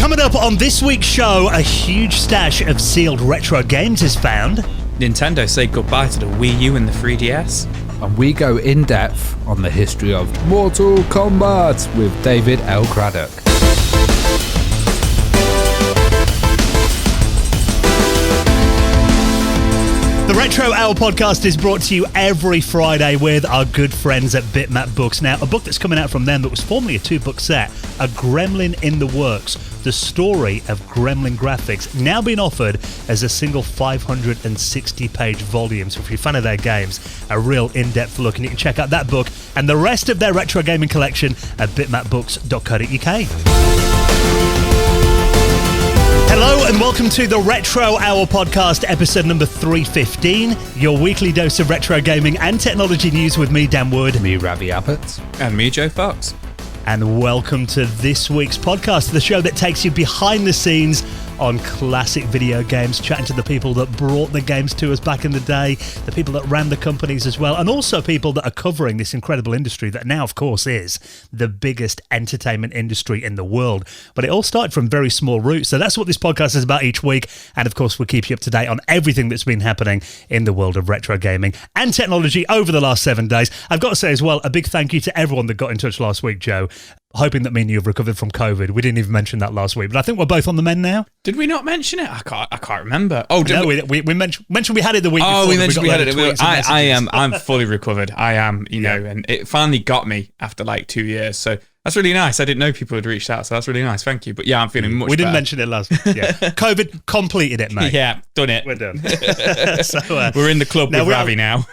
Coming up on this week's show, a huge stash of sealed retro games is found. Nintendo say goodbye to the Wii U and the 3DS. And we go in depth on the history of Mortal Kombat with David L Craddock. The Retro Hour podcast is brought to you every Friday with our good friends at Bitmap Books. Now, a book that's coming out from them that was formerly a 2-book set, A Gremlin in the Works, the story of Gremlin graphics, now being offered as a single 560-page volume. So if you're a fan of their games, a real in-depth look, and you can check out that book and the rest of their retro gaming collection at bitmapbooks.co.uk. Hello and welcome to the Retro Hour podcast, episode number 315, your weekly dose of retro gaming and technology news with me, Dan Wood. Me, Ravi Abbott. And me, Joe Fox. And welcome to this week's podcast, the show that takes you behind the scenes on classic video games, chatting to the people that brought the games to us back in the day, the people that ran the companies as well, and also people that are covering this incredible industry that now, of course, is the biggest entertainment industry in the world. But it all started from very small roots. So that's what this podcast is about each week. And of course, we'll keep you up to date on everything that's been happening in the world of retro gaming and technology over the last 7 days. I've got to say as well, a big thank you to everyone that got in touch last week, Joe. Hoping that me and you have recovered from COVID. We didn't even mention that last week, but I think we're both on the mend now. Did we not mention it? I can't remember. Oh, no, we mentioned we had it the week before. Oh, we mentioned we had it. I'm fully recovered. I am, and it finally got me after like 2 years. So that's really nice. I didn't know people had reached out, so that's really nice. Thank you. But yeah, I'm feeling much better. We didn't mention it last week. Yeah. COVID completed it, mate. Yeah, done it. We're done. So, we're in the club with Ravi now.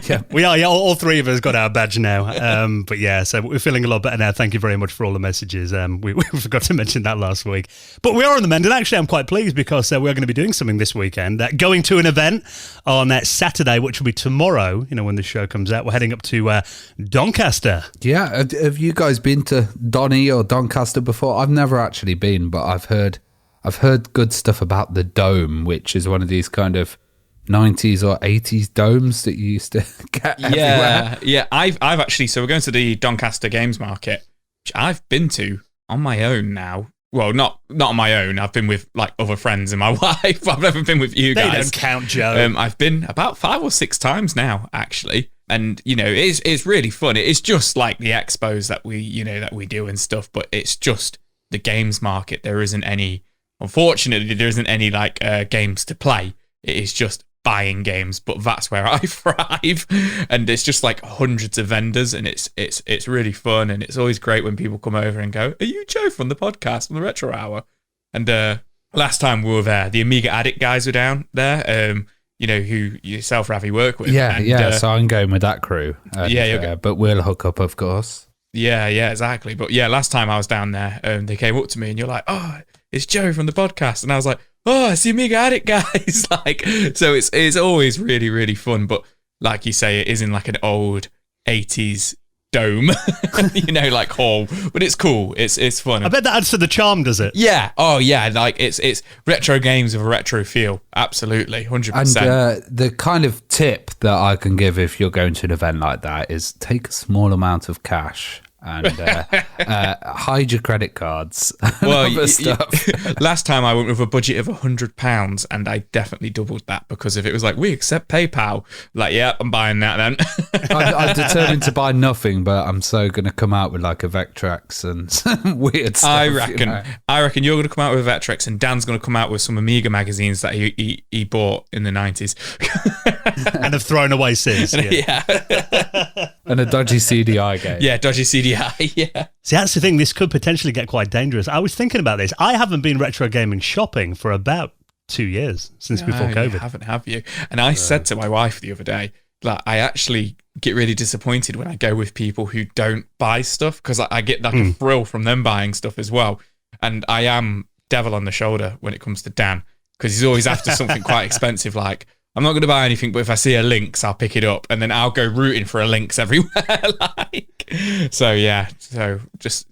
Yeah, we are. Yeah, all three of us got our badge now. But yeah, so we're feeling a lot better now. Thank you very much for all the messages. We forgot to mention that last week. But we are on the mend, and actually I'm quite pleased because we're going to be doing something this weekend. Going to an event on Saturday, which will be tomorrow, when the show comes out. We're heading up to Doncaster. Yeah, have you guys been to Donny or Doncaster before? I've never actually been, but I've heard good stuff about the Dome, which is one of these kind of 90s or 80s domes that you used to get everywhere. Yeah. I've actually, so we're going to the Doncaster Games Market, which I've been to on my own now. Well, not on my own. I've been with like other friends and my wife. I've never been with you guys. They don't count, Joe. I've been about 5 or 6 times now, actually. And, it's really fun. It's just like the expos that we do and stuff, but it's just the games market. Unfortunately, there isn't any like games to play. It is just buying games, but that's where I thrive. And it's just like hundreds of vendors, and it's really fun. And it's always great when people come over and go, "Are you Joe from the podcast, from the Retro Hour?" And last time we were there, the Amiga Addict guys were down there. Who yourself, Ravi, work with. Yeah, so I'm going with that crew. But we'll hook up, of course. Yeah, exactly. But yeah, last time I was down there, they came up to me and you're like, "Oh, it's Joe from the podcast." And I was like, "Oh, it's the Amiga Addict guys." So it's always really, really fun. But like you say, it is in like an old 80s dome, like hall, but it's cool. It's fun. I bet that adds to the charm, does it? Yeah. Oh yeah. Like it's retro games with a retro feel. Absolutely, 100%. And the kind of tip that I can give if you're going to an event like that is take a small amount of cash and hide your credit cards. Well, last time I went with a budget of £100, and I definitely doubled that because if it was like, we accept PayPal, like, yeah, I'm buying that then. I'm determined to buy nothing, but I'm so going to come out with like a Vectrex and some weird stuff. I reckon you're going to come out with a Vectrex, and Dan's going to come out with some Amiga magazines that he bought in the 90s. And have thrown away since. Yeah. And a dodgy CDI game. Yeah, dodgy CDI, yeah. See, that's the thing. This could potentially get quite dangerous. I was thinking about this. I haven't been retro gaming shopping for about 2 years, since before COVID. You haven't, have you? And I said to my wife the other day, like, I actually get really disappointed when I go with people who don't buy stuff, because I get like a thrill from them buying stuff as well. And I am devil on the shoulder when it comes to Dan, because he's always after something quite expensive, like, I'm not going to buy anything, but if I see a Lynx, I'll pick it up, and then I'll go rooting for a Lynx everywhere. So just,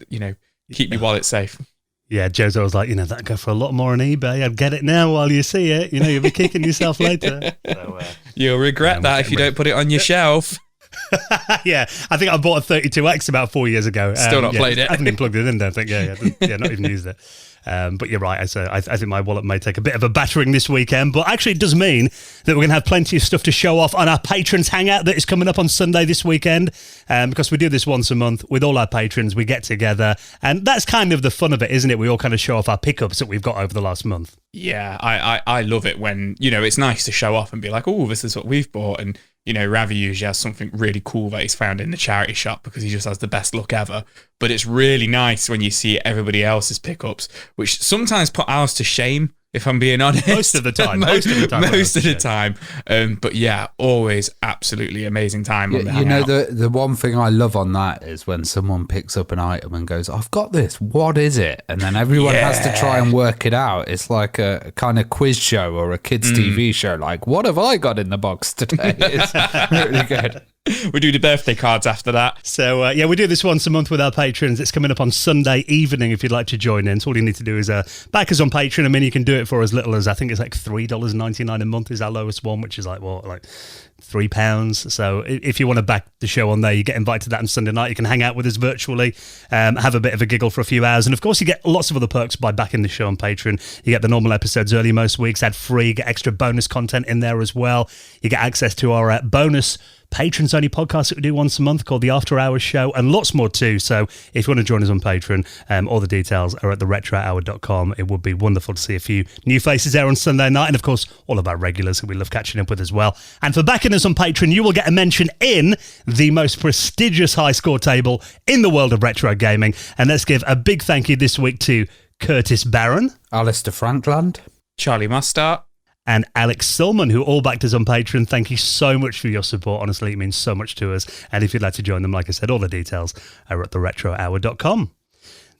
keep your wallet safe. Yeah, Jozo was like, that'd go for a lot more on eBay. I'd get it now while you see it. You'll be kicking yourself later. So, you'll regret that if you don't put it on your shelf. Yeah, I think I bought a 32X about 4 years ago. Still not played it. I haven't even plugged it in, don't think. Yeah, not even used it. But you're right. I think my wallet may take a bit of a battering this weekend, but actually it does mean that we're going to have plenty of stuff to show off on our patrons hangout that is coming up on Sunday this weekend. Because we do this once a month with all our patrons, we get together, and that's kind of the fun of it, isn't it? We all kind of show off our pickups that we've got over the last month. Yeah, I love it when, it's nice to show off and be like, oh, this is what we've bought. And, Ravi usually has something really cool that he's found in the charity shop because he just has the best luck ever. But it's really nice when you see everybody else's pickups, which sometimes put ours to shame, if I'm being honest. Most of the time. Most of the time. But yeah, always absolutely amazing time on the hangout. The one thing I love on that is when someone picks up an item and goes, I've got this, what is it? And then everyone has to try and work it out. It's like a kind of quiz show or a kids' TV show. Like, what have I got in the box today? It's really good. We do the birthday cards after that. So, we do this once a month with our patrons. It's coming up on Sunday evening if you'd like to join in. So all you need to do is back us on Patreon. I mean, you can do it for as little as, I think it's like $3.99 a month is our lowest one, which is like £3. So if you want to back the show on there, you get invited to that on Sunday night. You can hang out with us virtually, have a bit of a giggle for a few hours. And of course, you get lots of other perks by backing the show on Patreon. You get the normal episodes early most weeks, ad-free, get extra bonus content in there as well. You get access to our bonus patrons only podcast that we do once a month called the After Hours Show, and lots more too. So if you want to join us on Patreon, all the details are at theretrohour.com. It would be wonderful to see a few new faces there on Sunday night, and of course all of our regulars who we love catching up with as well. And for backing us on Patreon, you will get a mention in the most prestigious high score table in the world of retro gaming. And let's give a big thank you this week to Kurtis Baron, Alastair Frankland, Charly Mostert, and Alex Sulman, who all backed us on Patreon. Thank you so much for your support. Honestly, it means so much to us. And if you'd like to join them, like I said, all the details are at theretrohour.com.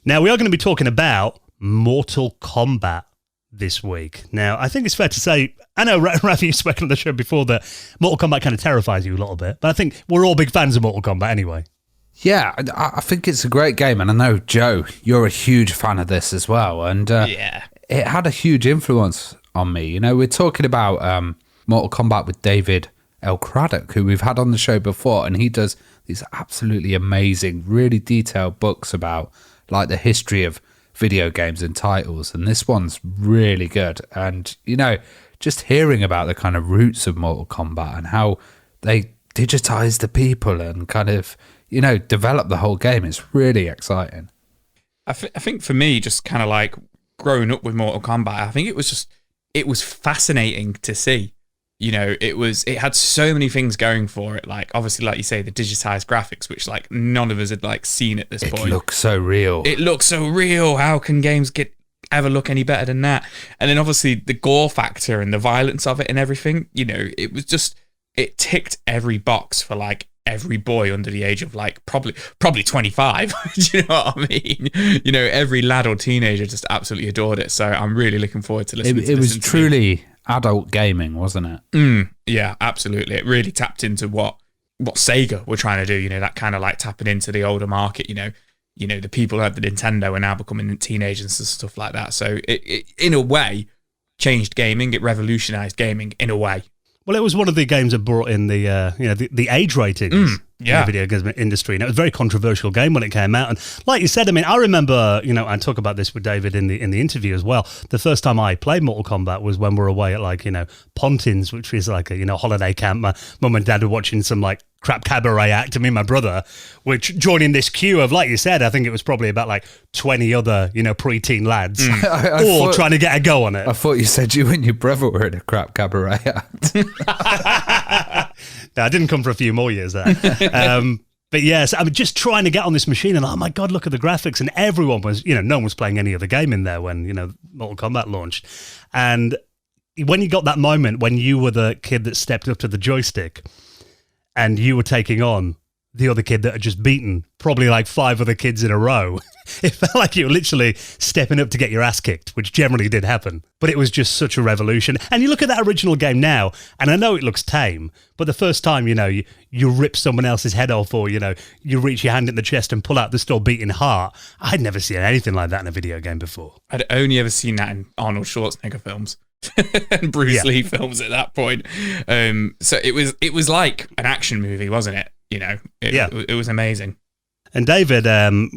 Now, we are going to be talking about Mortal Kombat this week. Now, I think it's fair to say, I know, Rafi, you've spoken on the show before that Mortal Kombat kind of terrifies you a little bit, but I think we're all big fans of Mortal Kombat anyway. Yeah, I think it's a great game. And I know, Joe, you're a huge fan of this as well. And it had a huge influence on me. We're talking about Mortal Kombat with David L Craddock, who we've had on the show before, and he does these absolutely amazing, really detailed books about like the history of video games and titles, and this one's really good. And just hearing about the kind of roots of Mortal Kombat and how they digitize the people and kind of develop the whole game, it's really exciting. I think for me, just kind of like growing up with Mortal Kombat, I think it was fascinating to see. It had so many things going for it. Like, obviously, like you say, the digitized graphics, which like none of us had like seen at this point. It looks so real. How can games ever look any better than that? And then obviously the gore factor and the violence of it and everything, it was just, it ticked every box for like every boy under the age of like probably 25. Do you know what I mean? Every lad or teenager just absolutely adored it. So I'm really looking forward to listening to it. It was truly adult gaming, wasn't it? Yeah, absolutely. It really tapped into what Sega were trying to do, that kind of like tapping into the older market, the people who had the Nintendo are now becoming teenagers and stuff like that. So it in a way changed gaming. It revolutionized gaming in a way. Well, it was one of the games that brought in the age ratings in the video game industry, and it was a very controversial game when it came out. And like you said, I mean, I remember, I talk about this with David in the interview as well. The first time I played Mortal Kombat was when we were away at Pontins, which is like a holiday camp. My mum and dad were watching some like crap cabaret act, and me and my brother, which joining this queue of, like you said, I think it was probably about like 20 other preteen lads, all trying to get a go on it. I thought you said you and your brother were in a crap cabaret act. No, I didn't come for a few more years there. But yes, I mean, just trying to get on this machine, and oh my God, look at the graphics. And everyone was, no one was playing any other game in there when, Mortal Kombat launched. And when you got that moment when you were the kid that stepped up to the joystick and you were taking on the other kid that had just beaten probably like 5 other kids in a row, it felt like you were literally stepping up to get your ass kicked, which generally did happen. But it was just such a revolution. And you look at that original game now, and I know it looks tame, but the first time, you rip someone else's head off, or, you reach your hand in the chest and pull out the still beating heart. I'd never seen anything like that in a video game before. I'd only ever seen that in Arnold Schwarzenegger films. And Bruce Lee films at that point. So it was like an action movie, wasn't it? it was amazing. And David,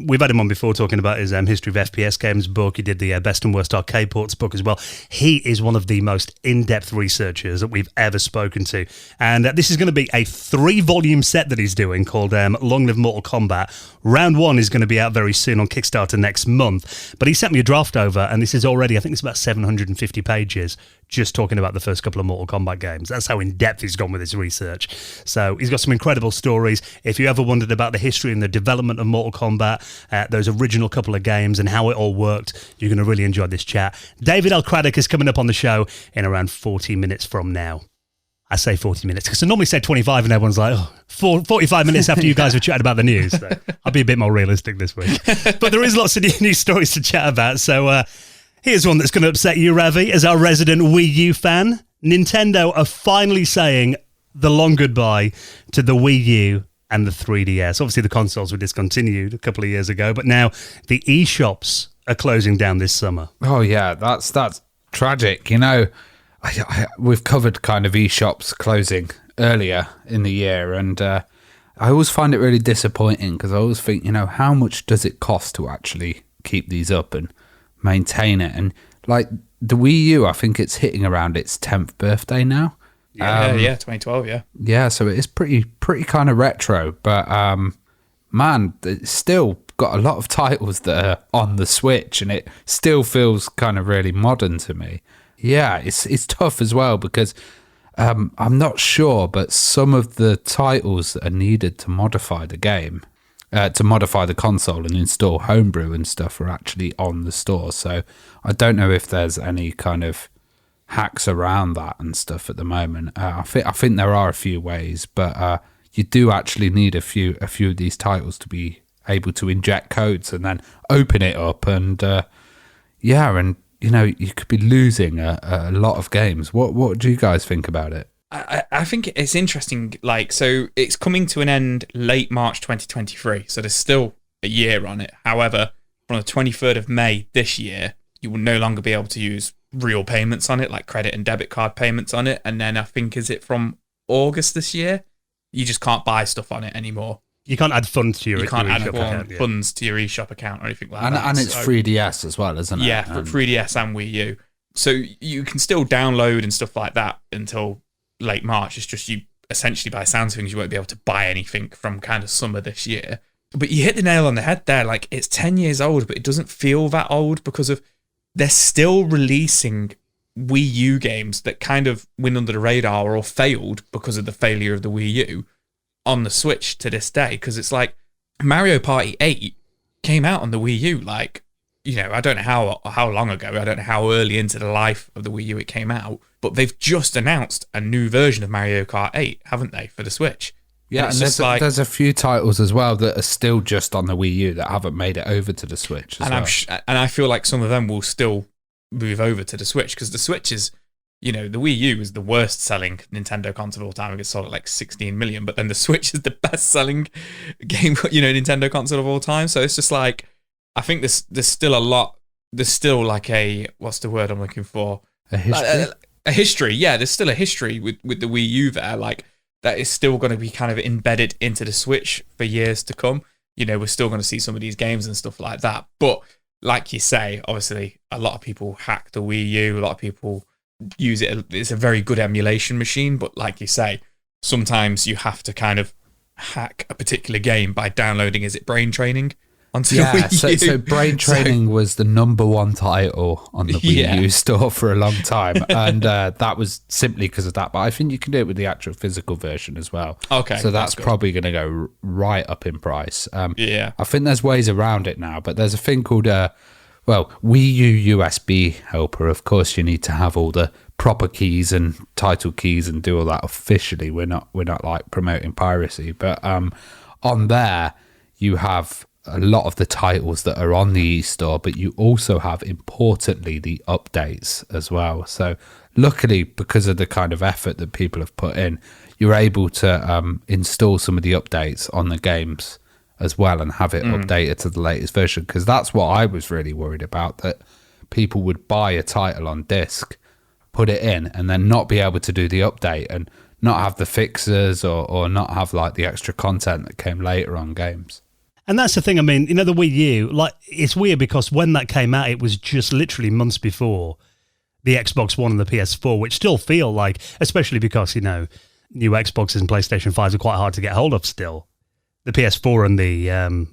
we've had him on before talking about his history of FPS games book. He did the Best and Worst Arcade Ports book as well. He is one of the most in-depth researchers that we've ever spoken to. And this is going to be a 3-volume set that he's doing called Long Live Mortal Kombat. Round 1 is going to be out very soon on Kickstarter next month. But he sent me a draft over, and this is already, I think it's about 750 pages, just talking about the first couple of Mortal Kombat games. That's how in-depth he's gone with his research. So he's got some incredible stories. If you ever wondered about the history and the development of Mortal Kombat, those original couple of games and how it all worked, you're going to really enjoy this chat. David L Craddock is coming up on the show in around 40 minutes from now. I say 40 minutes because I normally say 25 and everyone's like, 45 minutes after you guys have chatted about the news. So I'll be a bit more realistic this week. But there is lots of news stories to chat about. So here's one that's going to upset you, Ravi, as our resident Wii U fan. Nintendo are finally saying the long goodbye to the Wii U and the 3DS. Obviously, the consoles were discontinued a couple of years ago, but now the eShops are closing down this summer. Oh, yeah, that's tragic. We've covered kind of eShops closing earlier in the year, and I always find it really disappointing because I always think, how much does it cost to actually keep these up and maintain it? And like the Wii U, I think it's hitting around its 10th birthday now. Yeah, 2012, yeah. Yeah, so it is pretty kind of retro, but man, it's still got a lot of titles that are on the Switch, and it still feels kind of really modern to me. Yeah, it's tough as well because I'm not sure, but some of the titles that are needed to modify the game, to modify the console and install homebrew and stuff are actually on the store. So I don't know if there's any kind of hacks around that and stuff at the moment. I think there are a few ways, but you do actually need a few of these titles to be able to inject codes and then open it up, and you could be losing a lot of games. What do you guys think about it? I think it's interesting. So it's coming to an end late March 2023, so there's still a year on it. However, from the 23rd of May this year, you will no longer be able to use real payments on it, like credit and debit card payments on it. And then I think, is it from August this year? You just can't buy stuff on it anymore. You can't add funds to your You can't add account, funds to your eShop account or anything like that. And it's 3DS as well, isn't it? Yeah, 3DS and Wii U. So you can still download and stuff like that until late March. It's just you essentially, by sounds of things, you won't be able to buy anything from kind of summer this year. But you hit the nail on the head there. Like, it's 10 years old, but it doesn't feel that old because they're still releasing Wii U games that kind of went under the radar or failed because of the failure of the Wii U on the Switch to this day. Because it's like Mario Party 8 came out on the Wii U, I don't know how long ago, I don't know how early into the life of the Wii U it came out, but they've just announced a new version of Mario Kart 8, haven't they, for the Switch? Yeah, and there's a few titles as well that are still just on the Wii U that haven't made it over to the Switch as well. And I feel like some of them will still move over to the Switch because the Switch is, the Wii U is the worst selling Nintendo console of all time. It gets sold at 16 million, but then the Switch is the best selling game, Nintendo console of all time. So it's just I think there's still a lot. There's still what's the word I'm looking for? A history? A history, yeah. There's still a history with the Wii U there. That is still going to be kind of embedded into the Switch for years to come. We're still going to see some of these games and stuff like that. But like you say, obviously, a lot of people hack the Wii U. A lot of people use it. It's a very good emulation machine. But like you say, sometimes you have to kind of hack a particular game by downloading, is it Brain Training? Onto the Wii U. So Brain Training was the number one title on the Wii U store for a long time, and that was simply because of that. But I think you can do it with the actual physical version as well. Okay, so that's probably going to go right up in price. Yeah, I think there's ways around it now, but there's a thing called Wii U USB helper. Of course, you need to have all the proper keys and title keys and do all that officially. We're not promoting piracy, but on there you have a lot of the titles that are on the eStore, but you also have, importantly, the updates as well. So luckily, because of the kind of effort that people have put in, you're able to install some of the updates on the games as well and have it updated to the latest version, because that's what I was really worried about, that people would buy a title on disc, put it in, and then not be able to do the update and not have the fixes or not have like the extra content that came later on games. And that's the thing. I mean, the Wii U, like, it's weird because when that came out, it was just literally months before the Xbox One and the PS4, which still feel like, especially because, new Xboxes and PlayStation 5s are quite hard to get hold of still. The PS4 and the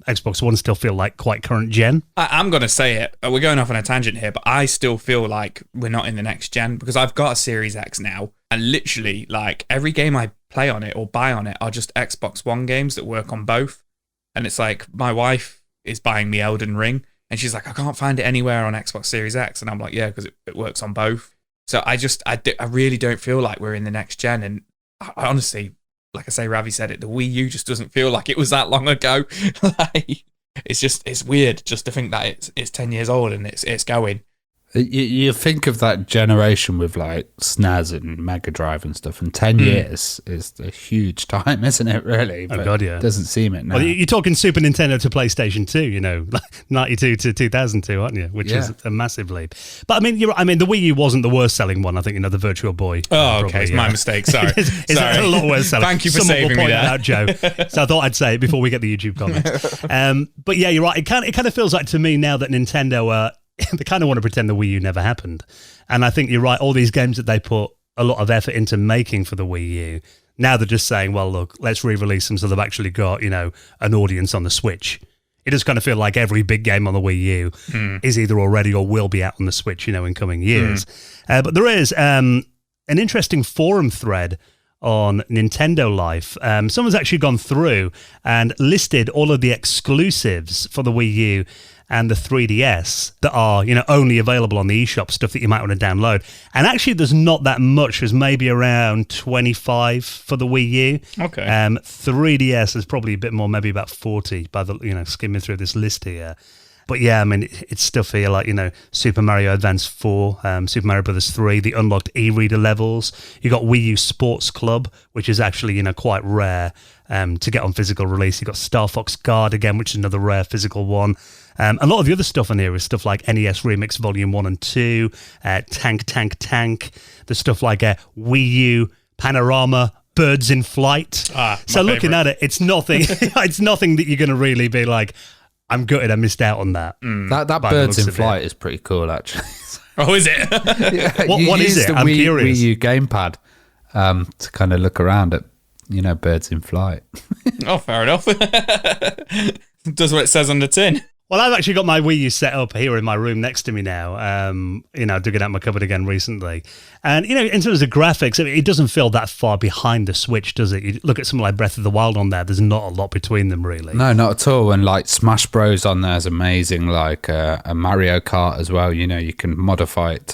Xbox One still feel like quite current gen. I'm going to say it. We're going off on a tangent here, but I still feel like we're not in the next gen because I've got a Series X now, and literally, like, every game I play on it or buy on it are just Xbox One games that work on both. And it's like, my wife is buying me Elden Ring, and she's like, I can't find it anywhere on Xbox Series X. And I'm like, yeah, because it works on both. So I really don't feel like we're in the next gen. And I honestly, like I say, Ravi said it, the Wii U just doesn't feel like it was that long ago. Like, it's weird just to think that it's 10 years old and it's going. You think of that generation with like SNES and Mega Drive and stuff, and 10 years is a huge time, isn't it, really? Oh, God, yeah. It doesn't seem it now. Well, you're talking Super Nintendo to PlayStation 2, like 92 to 2002, aren't you? Which is a massive leap. But, the Wii U wasn't the worst selling one. I think, the Virtual Boy. Oh, okay. It's my mistake. Sorry. It's a lot worse selling. Thank you for Someone saving will me point there. that out, Joe. So I thought I'd say it before we get the YouTube comments. But yeah, you're right. It kind of feels like to me now that Nintendo they kind of want to pretend the Wii U never happened. And I think you're right, all these games that they put a lot of effort into making for the Wii U, now they're just saying, well, look, let's re-release them so they've actually got, an audience on the Switch. It does kind of feel like every big game on the Wii U is either already or will be out on the Switch, in coming years. But there is an interesting forum thread on Nintendo Life. Someone's actually gone through and listed all of the exclusives for the Wii U and the 3DS that are, only available on the eShop, stuff that you might want to download. And actually, there's not that much. There's maybe around 25 for the Wii U. Okay. 3DS is probably a bit more, maybe about 40 by the, skimming through this list here. But yeah, it's stuff here like, Super Mario Advance 4, Super Mario Brothers 3, the unlocked e-reader levels. You got Wii U Sports Club, which is actually, quite rare to get on physical release. You got Star Fox Guard again, which is another rare physical one. A lot of the other stuff on here is stuff like NES Remix Volume 1 and 2, Tank. There's stuff like Wii U Panorama, Birds in Flight. So looking at it, it's nothing. It's nothing that you're going to really be like, I'm gutted I missed out on that. That Birds in Flight is pretty cool, actually. Oh, is it? Yeah, what is it? I'm curious. Wii U gamepad to kind of look around at, Birds in Flight. Oh, fair enough. Does what it says on the tin. Well, I've actually got my Wii U set up here in my room next to me now. Dug it out my cupboard again recently. And, in terms of graphics, it doesn't feel that far behind the Switch, does it? You look at something like Breath of the Wild on there, there's not a lot between them, really. No, not at all. And, like, Smash Bros. On there is amazing. Like, a Mario Kart as well. You can modify it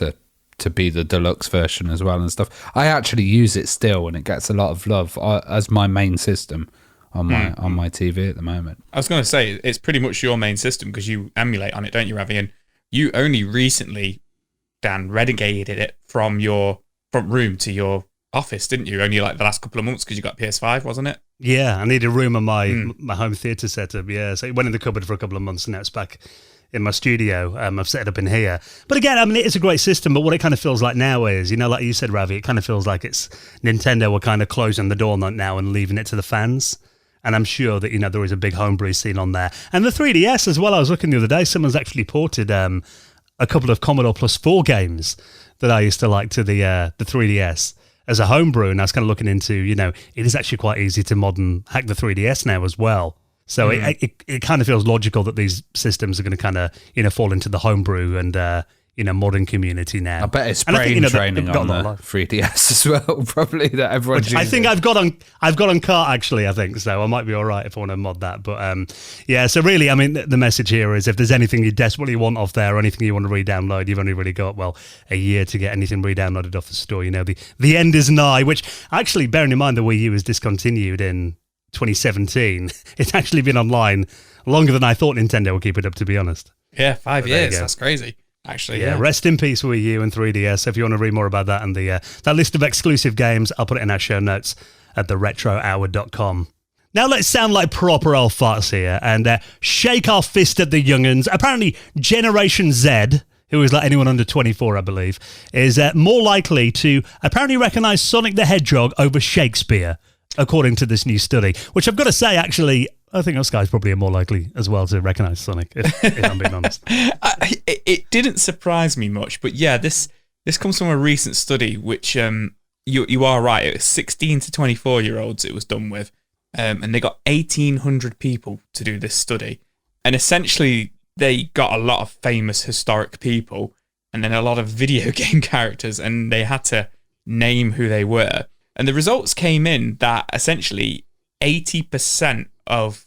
to be the deluxe version as well and stuff. I actually use it still, and it gets a lot of love as my main system on my TV at the moment. I was going to say, it's pretty much your main system because you emulate on it, don't you, Ravi? And you only recently, Dan, relegated it from your front room to your office, didn't you? Only like the last couple of months because you got PS5, wasn't it? Yeah, I needed a room on my home theatre setup, yeah. So it went in the cupboard for a couple of months and now it's back in my studio. I've set it up in here. But again, it is a great system, but what it kind of feels like now is, like you said, Ravi, it kind of feels like it's Nintendo were kind of closing the door on that now and leaving it to the fans. And I'm sure that, there is a big homebrew scene on there. And the 3DS as well, I was looking the other day, someone's actually ported a couple of Commodore Plus 4 games that I used to like to the 3DS as a homebrew. And I was kind of looking into, it is actually quite easy to mod and hack the 3DS now as well. So it kind of feels logical that these systems are going to kind of, fall into the homebrew and, modern community now. I bet it's brain training on the 3DS as well, probably, that everyone's using. I think I've got on cart, actually, I think, so I might be all right if I want to mod that. But yeah, so really, the message here is if there's anything you desperately want off there or anything you want to re-download, you've only really got, a year to get anything re-downloaded off the store. The end is nigh, which actually, bearing in mind the Wii U was discontinued in 2017, it's actually been online longer than I thought Nintendo would keep it up, to be honest. Yeah, 5 years. That's crazy. Actually, yeah. Rest in peace, Wii U and 3DS. If you want to read more about that and that list of exclusive games, I'll put it in our show notes at theretrohour.com. Now let's sound like proper old farts here and shake our fist at the young'uns. Apparently, Generation Z who is like anyone under 24, I believe, is more likely to apparently recognise Sonic the Hedgehog over Shakespeare, according to this new study, which I've got to say, actually, I think us guys probably are more likely as well to recognise Sonic, if I'm being honest. It didn't surprise me much, but yeah, this comes from a recent study, which you are right, it was 16 to 24-year-olds it was done with, and they got 1,800 people to do this study. And essentially, they got a lot of famous historic people and then a lot of video game characters, and they had to name who they were. And the results came in that essentially 80% of,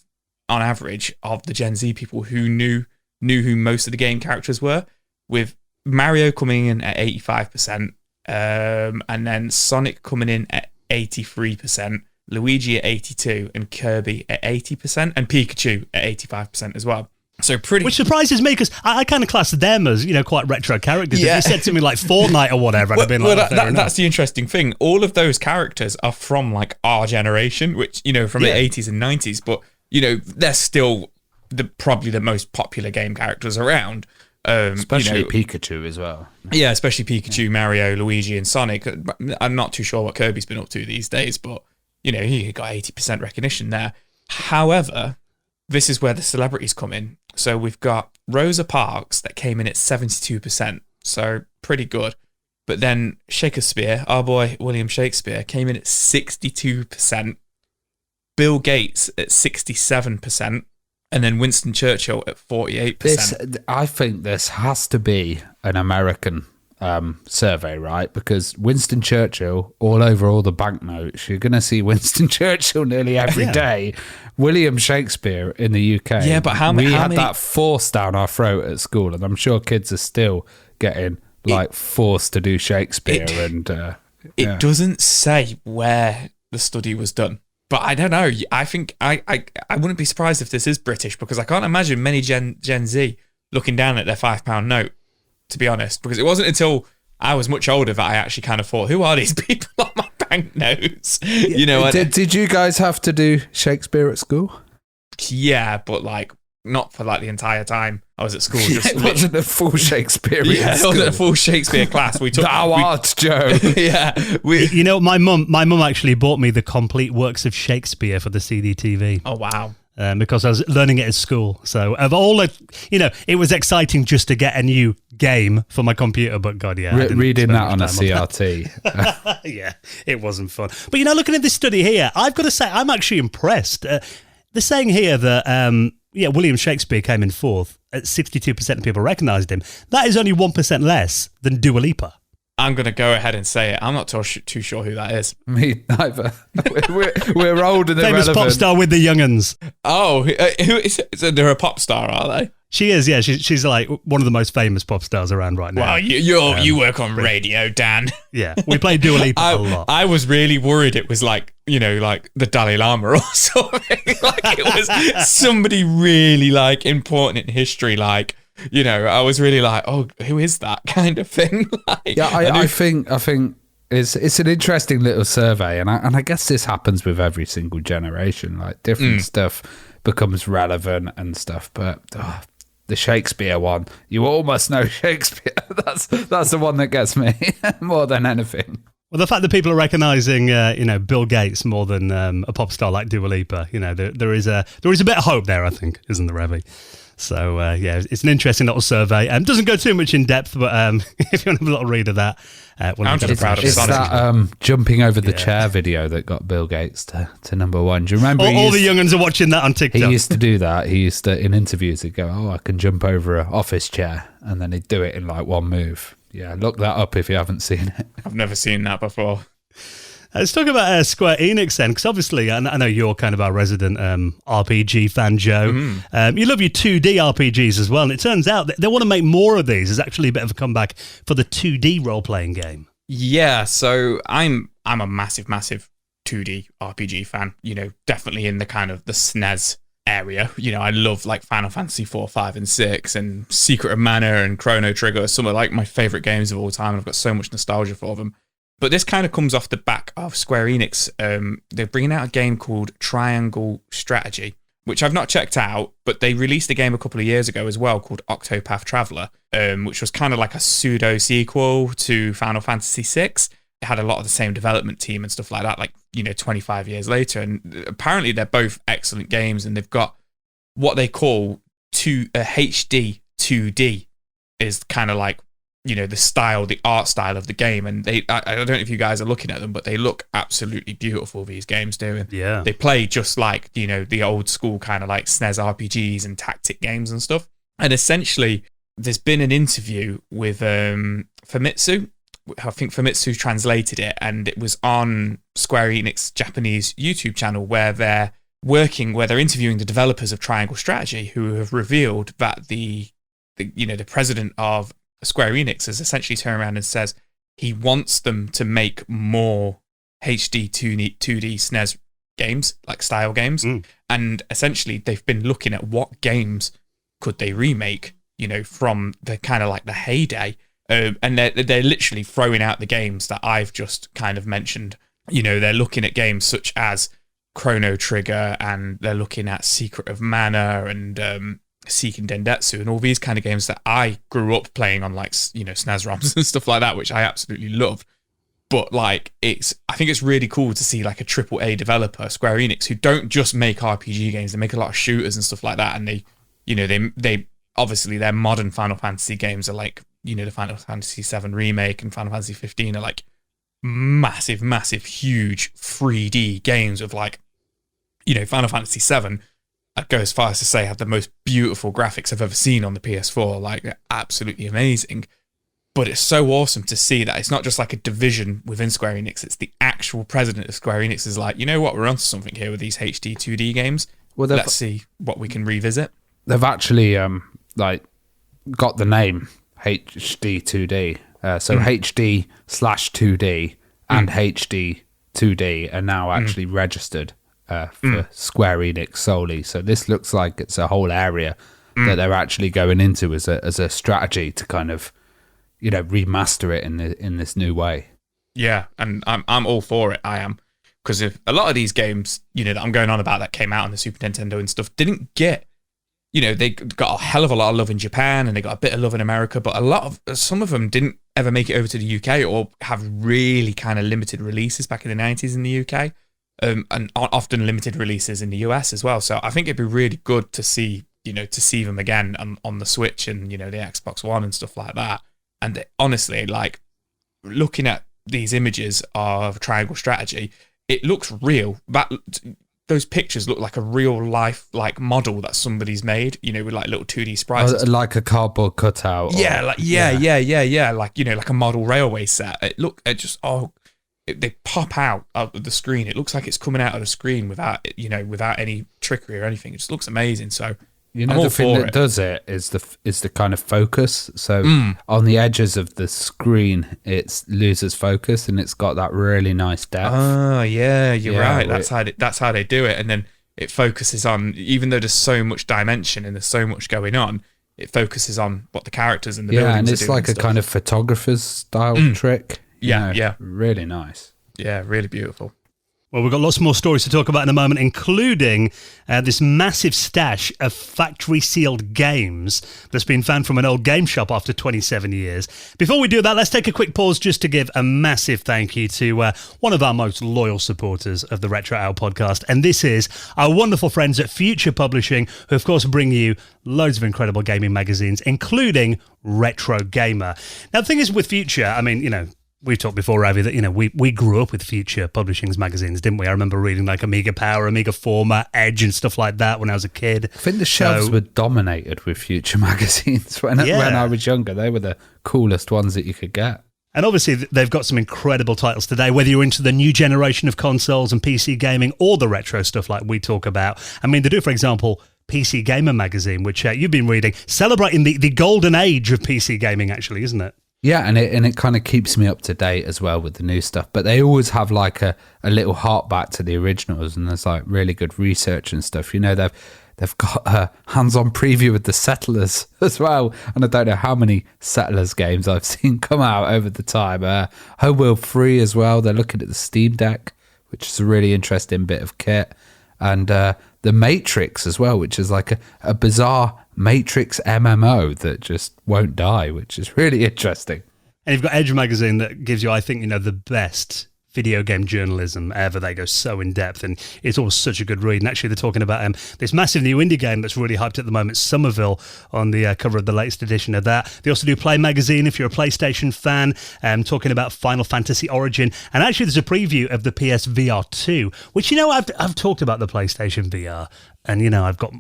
on average, of the Gen Z people who knew who most of the game characters were, with Mario coming in at 85%, and then Sonic coming in at 83%, Luigi at 82%, and Kirby at 80%, and Pikachu at 85% as well. So pretty, which surprises me because I kind of class them as quite retro characters. Yeah. If you said to me like Fortnite or whatever, I'd have been like, that's the interesting thing. All of those characters are from like our generation, which from the 80s and 90s, but they're still probably the most popular game characters around. Especially Pikachu as well. Yeah, especially Pikachu, Mario, Luigi, and Sonic. I'm not too sure what Kirby's been up to these days, but he got 80% recognition there. However, this is where the celebrities come in. So we've got Rosa Parks that came in at 72%, so pretty good. But then Shakespeare, our boy William Shakespeare, came in at 62%. Bill Gates at 67%. And then Winston Churchill at 48%. I think this has to be an American survey, right? Because Winston Churchill, all over all the banknotes, you're going to see Winston Churchill nearly every day. William Shakespeare in the UK. Yeah, but how many? We had that forced down our throat at school, and I'm sure kids are still getting forced to do Shakespeare. It doesn't say where the study was done. But I don't know. I think I wouldn't be surprised if this is British, because I can't imagine many Gen Z looking down at their £5 note, to be honest, because it wasn't until I was much older that I actually kind of thought, who are these people on my banknotes? Did you guys have to do Shakespeare at school? Yeah, but not for the entire time I was at school. Just it wasn't a full Shakespeare. Yeah, it wasn't a full Shakespeare class. We took. Thou art Joe. Yeah, my mum actually bought me the complete works of Shakespeare for the CDTV. Oh wow! Because I was learning it at school. So of all it was exciting just to get a new game for my computer. But God, yeah, reading that on a CRT. Yeah, it wasn't fun. But looking at this study here, I've got to say I'm actually impressed. They're saying here that William Shakespeare came in fourth at 62% of people recognised him. That is only 1% less than Dua Lipa. I'm going to go ahead and say it. I'm not too sure who that is. Me neither. We're old and famous irrelevant. Pop star with the young'uns. Oh, who is it? So they're a pop star, are they? She is, yeah. She's like one of the most famous pop stars around right now. Well, you work on radio, Dan. Yeah, we play Dua Lipa a lot. I was really worried it was like the Dalai Lama or something. It was somebody really important in history. I was really oh, who is that kind of thing? I think it's an interesting little survey, and I guess this happens with every single generation. Different stuff becomes relevant and stuff, but. The Shakespeare one, you almost know Shakespeare. That's the one that gets me more than anything. Well, the fact that people are recognising, Bill Gates more than a pop star like Dua Lipa, there is a bit of hope there, I think, isn't there, Revy? So, it's an interesting little survey. Doesn't go too much in depth, but if you want to have a little read of that, I'm just proud of It's Sonic. that jumping over the chair video that got Bill Gates to number one. Do you remember? All the young'uns are watching that on TikTok. He used to do that. He used to, in interviews, he'd go, I can jump over an office chair, and then he'd do it in one move. Yeah, look that up if you haven't seen it. I've never seen that before. Let's talk about Square Enix then, because obviously I know you're kind of our resident RPG fan, Joe. You love your 2D RPGs as well, and it turns out that they want to make more of these. There's actually a bit of a comeback for the 2D role-playing game. Yeah, so I'm a massive 2D RPG fan. Definitely in the kind of the SNES area. I love Final Fantasy 4, 5, and 6, and Secret of Mana and Chrono Trigger. Some of my favorite games of all time, and I've got so much nostalgia for them. But this kind of comes off the back of Square Enix. They're bringing out a game called Triangle Strategy. which I've not checked out, but they released a game a couple of years ago as well called Octopath Traveler, which was kind of like a pseudo sequel to Final Fantasy VI. It had a lot of the same development team and stuff like that, 25 years later. And apparently they're both excellent games, and they've got what they call HD 2D is kind of like, the art style of the game. And I don't know if you guys are looking at them, but they look absolutely beautiful, these games do. And Yeah. they play just like, the old school kind of like SNES RPGs and tactic games and stuff. And essentially, there's been an interview with Famitsu. I think Famitsu translated it, and it was on Square Enix Japanese YouTube channel where they're interviewing the developers of Triangle Strategy, who have revealed that the president of Square Enix has essentially turned around and says he wants them to make more HD 2D SNES games, like style games. And essentially they've been looking at what games could they remake, from the kind of like the heyday. And they're literally throwing out the games that I've just kind of mentioned. They're looking at games such as Chrono Trigger, and they're looking at Secret of Mana and Seiken Densetsu, and all these kind of games that I grew up playing on, SNES ROMs and stuff like that, which I absolutely love. But I think it's really cool to see like a AAA developer, Square Enix, who don't just make RPG games, they make a lot of shooters and stuff like that. And they obviously their modern Final Fantasy games are like, the Final Fantasy VII Remake and Final Fantasy 15 are like massive, huge 3D games of Final Fantasy VII. I'd go as far as to say had the most beautiful graphics I've ever seen on the PS4. They're absolutely amazing. But it's so awesome to see that it's not just like a division within Square Enix. It's the actual president of Square Enix is like, you know what, we're onto something here with these HD 2D games. Well, let's see what we can revisit. They've actually got the name HD 2D. So HD/2D and HD 2D are now actually registered for Square Enix solely. So this looks like it's a whole area that they're actually going into as a strategy to kind of, remaster it in this new way. Yeah, and I'm all for it. I am, because if a lot of these games, that I'm going on about that came out on the Super Nintendo and stuff, didn't get, they got a hell of a lot of love in Japan and they got a bit of love in America, but some of them didn't ever make it over to the UK or have really kind of limited releases back in the 90s in the UK. And often limited releases in the US as well. So I think it'd be really good to see them again on the Switch and, the Xbox One and stuff like that. And honestly, looking at these images of Triangle Strategy, it looks real. Those pictures look like a real life model that somebody's made, with little 2D sprites. Like a cardboard cutout. Yeah, like a model railway set. They pop out of the screen. It looks like it's coming out of the screen without any trickery or anything. It just looks amazing. So the thing that does it is the kind of focus. So on the edges of the screen, it loses focus and it's got that really nice depth. Oh yeah, you're right. That's how they do it. And then it focuses on, even though there's so much dimension and there's so much going on, it focuses on what the characters and the buildings are doing. Yeah, and it's like a kind of photographer's style trick. Yeah. Really nice. Yeah, really beautiful. Well, we've got lots more stories to talk about in a moment, including this massive stash of factory-sealed games that's been found from an old game shop after 27 years. Before we do that, let's take a quick pause just to give a massive thank you to one of our most loyal supporters of the Retro Hour podcast, and this is our wonderful friends at Future Publishing, who, of course, bring you loads of incredible gaming magazines, including Retro Gamer. Now, the thing is with Future, we've talked before, Ravi, that, we grew up with Future Publishing's magazines, didn't we? I remember reading Amiga Power, Amiga Former, Edge and stuff like that when I was a kid. I think the shelves were dominated with Future magazines when I was younger. They were the coolest ones that you could get. And obviously, they've got some incredible titles today, whether you're into the new generation of consoles and PC gaming or the retro stuff like we talk about. They do, for example, PC Gamer magazine, which you've been reading, celebrating the golden age of PC gaming, actually, isn't it? Yeah, and it kind of keeps me up to date as well with the new stuff. But they always have a little heart back to the originals, and there's really good research and stuff. They've got a hands-on preview with the Settlers as well, and I don't know how many Settlers games I've seen come out over the time. Homeworld 3 as well. They're looking at the Steam Deck, which is a really interesting bit of kit. and The Matrix as well, which is like a bizarre Matrix MMO that just won't die, which is really interesting. And you've got Edge magazine that gives you, I think, the best video game journalism ever. They go so in depth, and it's all such a good read. And actually, they're talking about this massive new indie game that's really hyped at the moment, Somerville, on the cover of the latest edition of that. They also do Play Magazine if you're a PlayStation fan, talking about Final Fantasy Origin. And actually, there's a preview of the PS VR 2, which I've talked about the PlayStation VR, and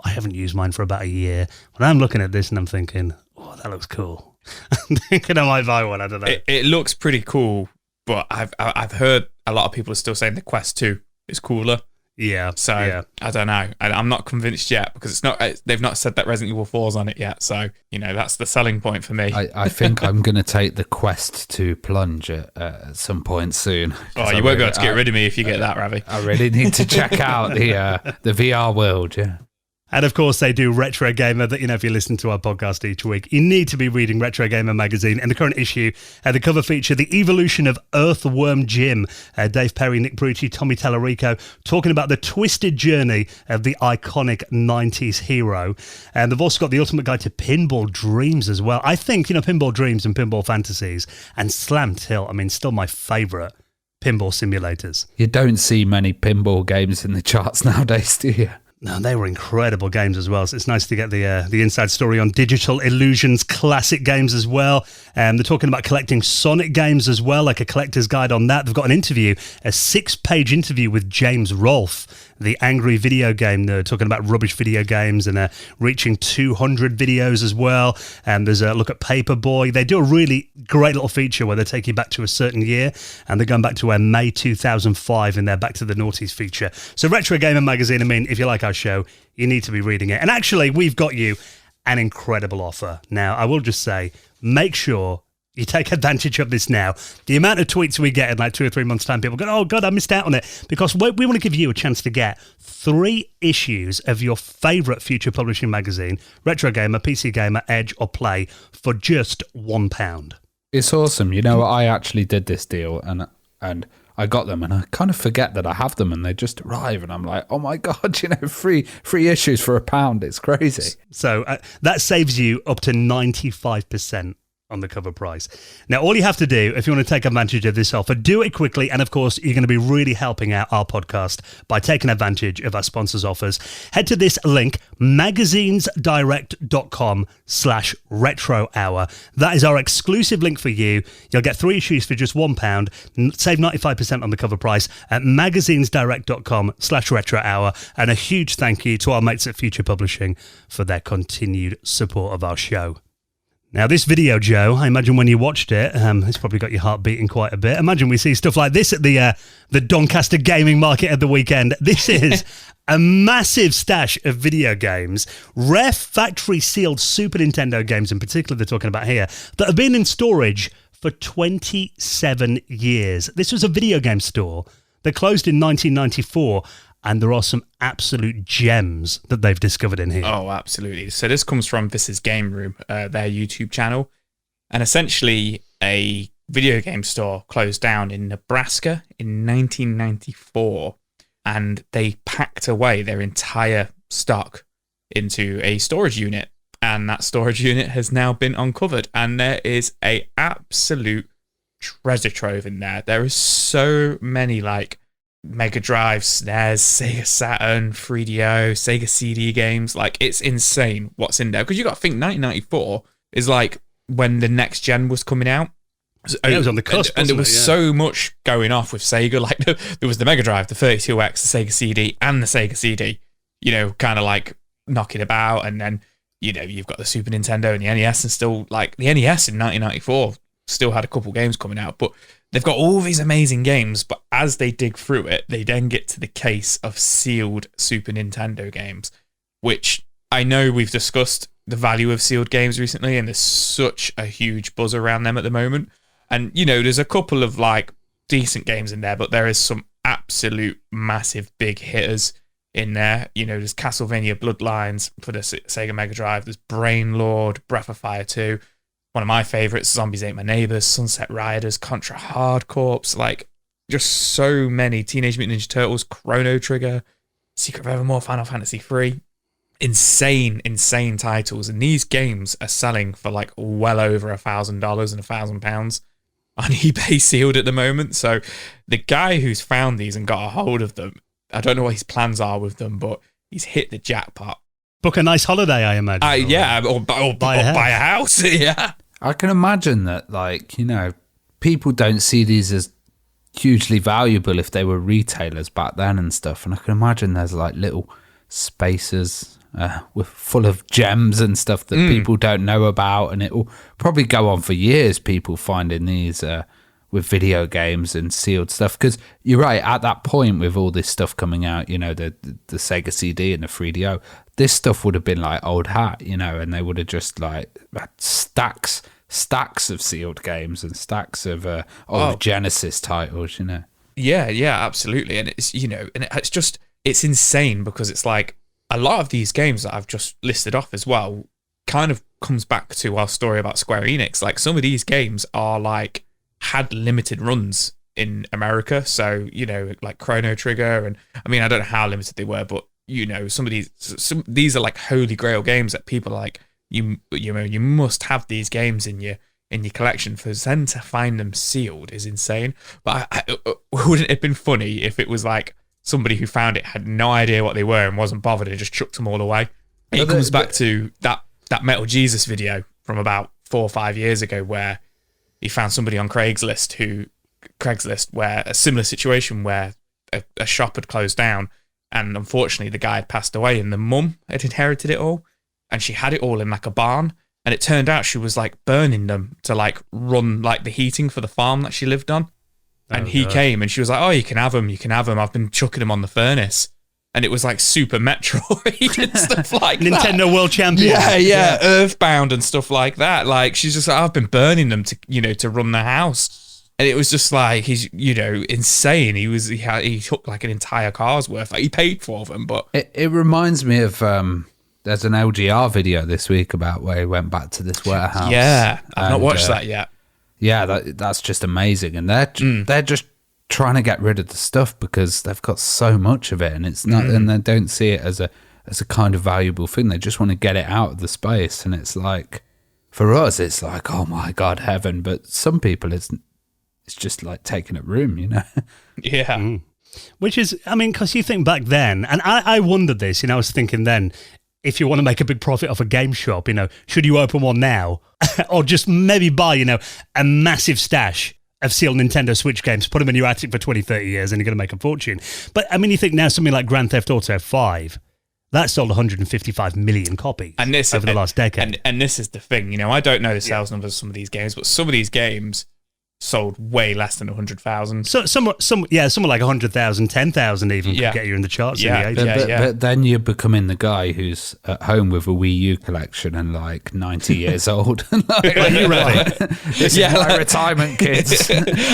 I haven't used mine for about a year. When I'm looking at this and I'm thinking, oh, that looks cool. I'm thinking I might buy one. I don't know. It looks pretty cool. But I've heard a lot of people are still saying the Quest 2 is cooler. Yeah. So yeah. I don't know. I'm not convinced yet because they've not said that Resident Evil 4's on it yet. So, that's the selling point for me. I think I'm going to take the Quest 2 plunge at some point soon. Oh, you won't be able to get rid of me if you get that, Ravi. I really need to check out the VR world, yeah. And of course, they do Retro Gamer. That if you listen to our podcast each week, you need to be reading Retro Gamer magazine. In the current issue, the cover feature the evolution of Earthworm Jim. Dave Perry, Nick Brucci, Tommy Tallarico, talking about the twisted journey of the iconic 90s hero. And they've also got the ultimate guide to Pinball Dreams as well. I think Pinball Dreams and Pinball Fantasies and Slam Till, still my favourite pinball simulators. You don't see many pinball games in the charts nowadays, do you? No, they were incredible games as well. So it's nice to get the inside story on Digital Illusions classic games as well. They're talking about collecting Sonic games as well, like a collector's guide on that. They've got an interview, a 6-page interview with James Rolfe, the angry video game. They're talking about rubbish video games and reaching 200 videos as well. And there's a look at Paperboy. They do a really great little feature where they take you back to a certain year, and they're going back to May 2005 in their Back to the Noughties feature. So Retro Gamer magazine, if you like our show, you need to be reading it. And actually, we've got you an incredible offer. Now, I will just say, make sure you take advantage of this now. The amount of tweets we get in like 2 or 3 months' time, people go, oh, God, I missed out on it. Because we want to give you a chance to get 3 issues of your favourite future publishing magazine, Retro Gamer, PC Gamer, Edge, or Play, for just £1. It's awesome. I actually did this deal, and I got them, and I kind of forget that I have them, and they just arrive, and I'm like, oh my God, free issues for £1. It's crazy. So that saves you up to 95% on the cover price. Now, all you have to do, if you want to take advantage of this offer, do it quickly. And of course, you're going to be really helping out our podcast by taking advantage of our sponsors' offers. Head to this link, magazinesdirect.com/retro hour. That is our exclusive link for you. You'll get 3 issues for just £1, save 95% on the cover price at magazinesdirect.com/retro hour. And a huge thank you to our mates at Future Publishing for their continued support of our show. Now, this video, Joe, I imagine when you watched it, it's probably got your heart beating quite a bit. Imagine we see stuff like this at the Doncaster gaming market at the weekend. This is a massive stash of video games, rare factory-sealed Super Nintendo games in particular they're talking about here, that have been in storage for 27 years. This was a video game store that closed in 1994, and there are some absolute gems that they've discovered in here. Oh, absolutely. So this comes from This Is Game Room, their YouTube channel. And essentially, a video game store closed down in Nebraska in 1994. And they packed away their entire stock into a storage unit. And that storage unit has now been uncovered. And there is a absolute treasure trove in there. There is so many, Mega Drive, SNES, Sega Saturn, 3DO, Sega CD games. It's insane what's in there. Because you got to think 1994 is when the next gen was coming out. It was on the cusp, and there was so much going off with Sega. There was the Mega Drive, the 32X, the Sega CD, and the Sega CD, kind of knocking about. And then, you've got the Super Nintendo and the NES, and still, the NES in 1994 still had a couple games coming out. But they've got all these amazing games, but as they dig through it, they then get to the case of sealed Super Nintendo games, which I know we've discussed the value of sealed games recently, and there's such a huge buzz around them at the moment. And, there's a couple of, decent games in there, but there is some absolute massive big hitters in there. There's Castlevania Bloodlines for the Sega Mega Drive. There's Brainlord, Breath of Fire 2. One of my favourites, Zombies Ate My Neighbours, Sunset Riders, Contra Hard Corps, just so many. Teenage Mutant Ninja Turtles, Chrono Trigger. Secret of Evermore, Final Fantasy 3. Insane titles. And these games are selling for like well over $1,000 and £1,000 on eBay sealed at the moment. So the guy who's found these and got a hold of them, I don't know what his plans are with them, but he's hit the jackpot. Book a nice holiday, I imagine. Yeah, or buy a house. Yeah. I can imagine that, like, you know, people don't see these as hugely valuable if they were retailers back then and stuff. And I can imagine there's like little spaces full of gems and stuff that people don't know about. And it will probably go on for years, people finding these with video games and sealed stuff. Because you're right, at that point with all this stuff coming out, you know, the Sega CD and the 3DO, this stuff would have been like old hat, you know, and they would have just like had stacks of sealed games and stacks of old Genesis titles, you know. Yeah, absolutely. And it's, you know, and it's insane because it's like a lot of these games that I've just listed off as well kind of comes back to our story about Square Enix. Like some of these games are like had limited runs in America. So, you know, like Chrono Trigger, and I mean, I don't know how limited they were, but you know, some these are like holy grail games that people are like, you must have these games in your collection. For them to find them sealed is insane. But wouldn't it have been funny if it was like somebody who found it had no idea what they were and wasn't bothered and just chucked them all away? It comes back to that Metal Jesus video from about 4 or 5 years ago where he found somebody on Craigslist where a similar situation where a shop had closed down and unfortunately the guy had passed away and the mum had inherited it all. And she had it all in like a barn. And it turned out she was like burning them to like run like the heating for the farm that she lived on. And he came and she was like, oh, you can have them. I've been chucking them on the furnace. And it was like Super Metroid and stuff like that. Nintendo World Champion. Yeah, Earthbound and stuff like that. Like she's just like, I've been burning them to, you know, to run the house. And it was just like, he's, you know, insane. He took like an entire car's worth. Like he paid for them, but it reminds me of there's an LGR video this week about where he went back to this warehouse. Yeah, I've not watched that yet. Yeah, that's just amazing. And they're just trying to get rid of the stuff because they've got so much of it, and it's not, and they don't see it as a kind of valuable thing. They just want to get it out of the space. And it's like, for us, it's like, oh my God, heaven. But some people, it's just like taking up room, you know? Yeah. Which is, I mean, because you think back then, and I wondered this, you know, I was thinking then, if you want to make a big profit off a game shop, you know, should you open one now? Or just maybe buy, you know, a massive stash of sealed Nintendo Switch games, put them in your attic for 20, 30 years, and you're going to make a fortune. But, I mean, you think now something like Grand Theft Auto 5, that sold 155 million copies over the last decade. And this is the thing, you know, I don't know the sales numbers of some of these games, but some of these games sold way less than 100,000. So some like 100,000, 10,000 even could get you in the charts. But then you're becoming the guy who's at home with a Wii U collection and like 90 years old. Like, are you ready? This is my retirement, kids.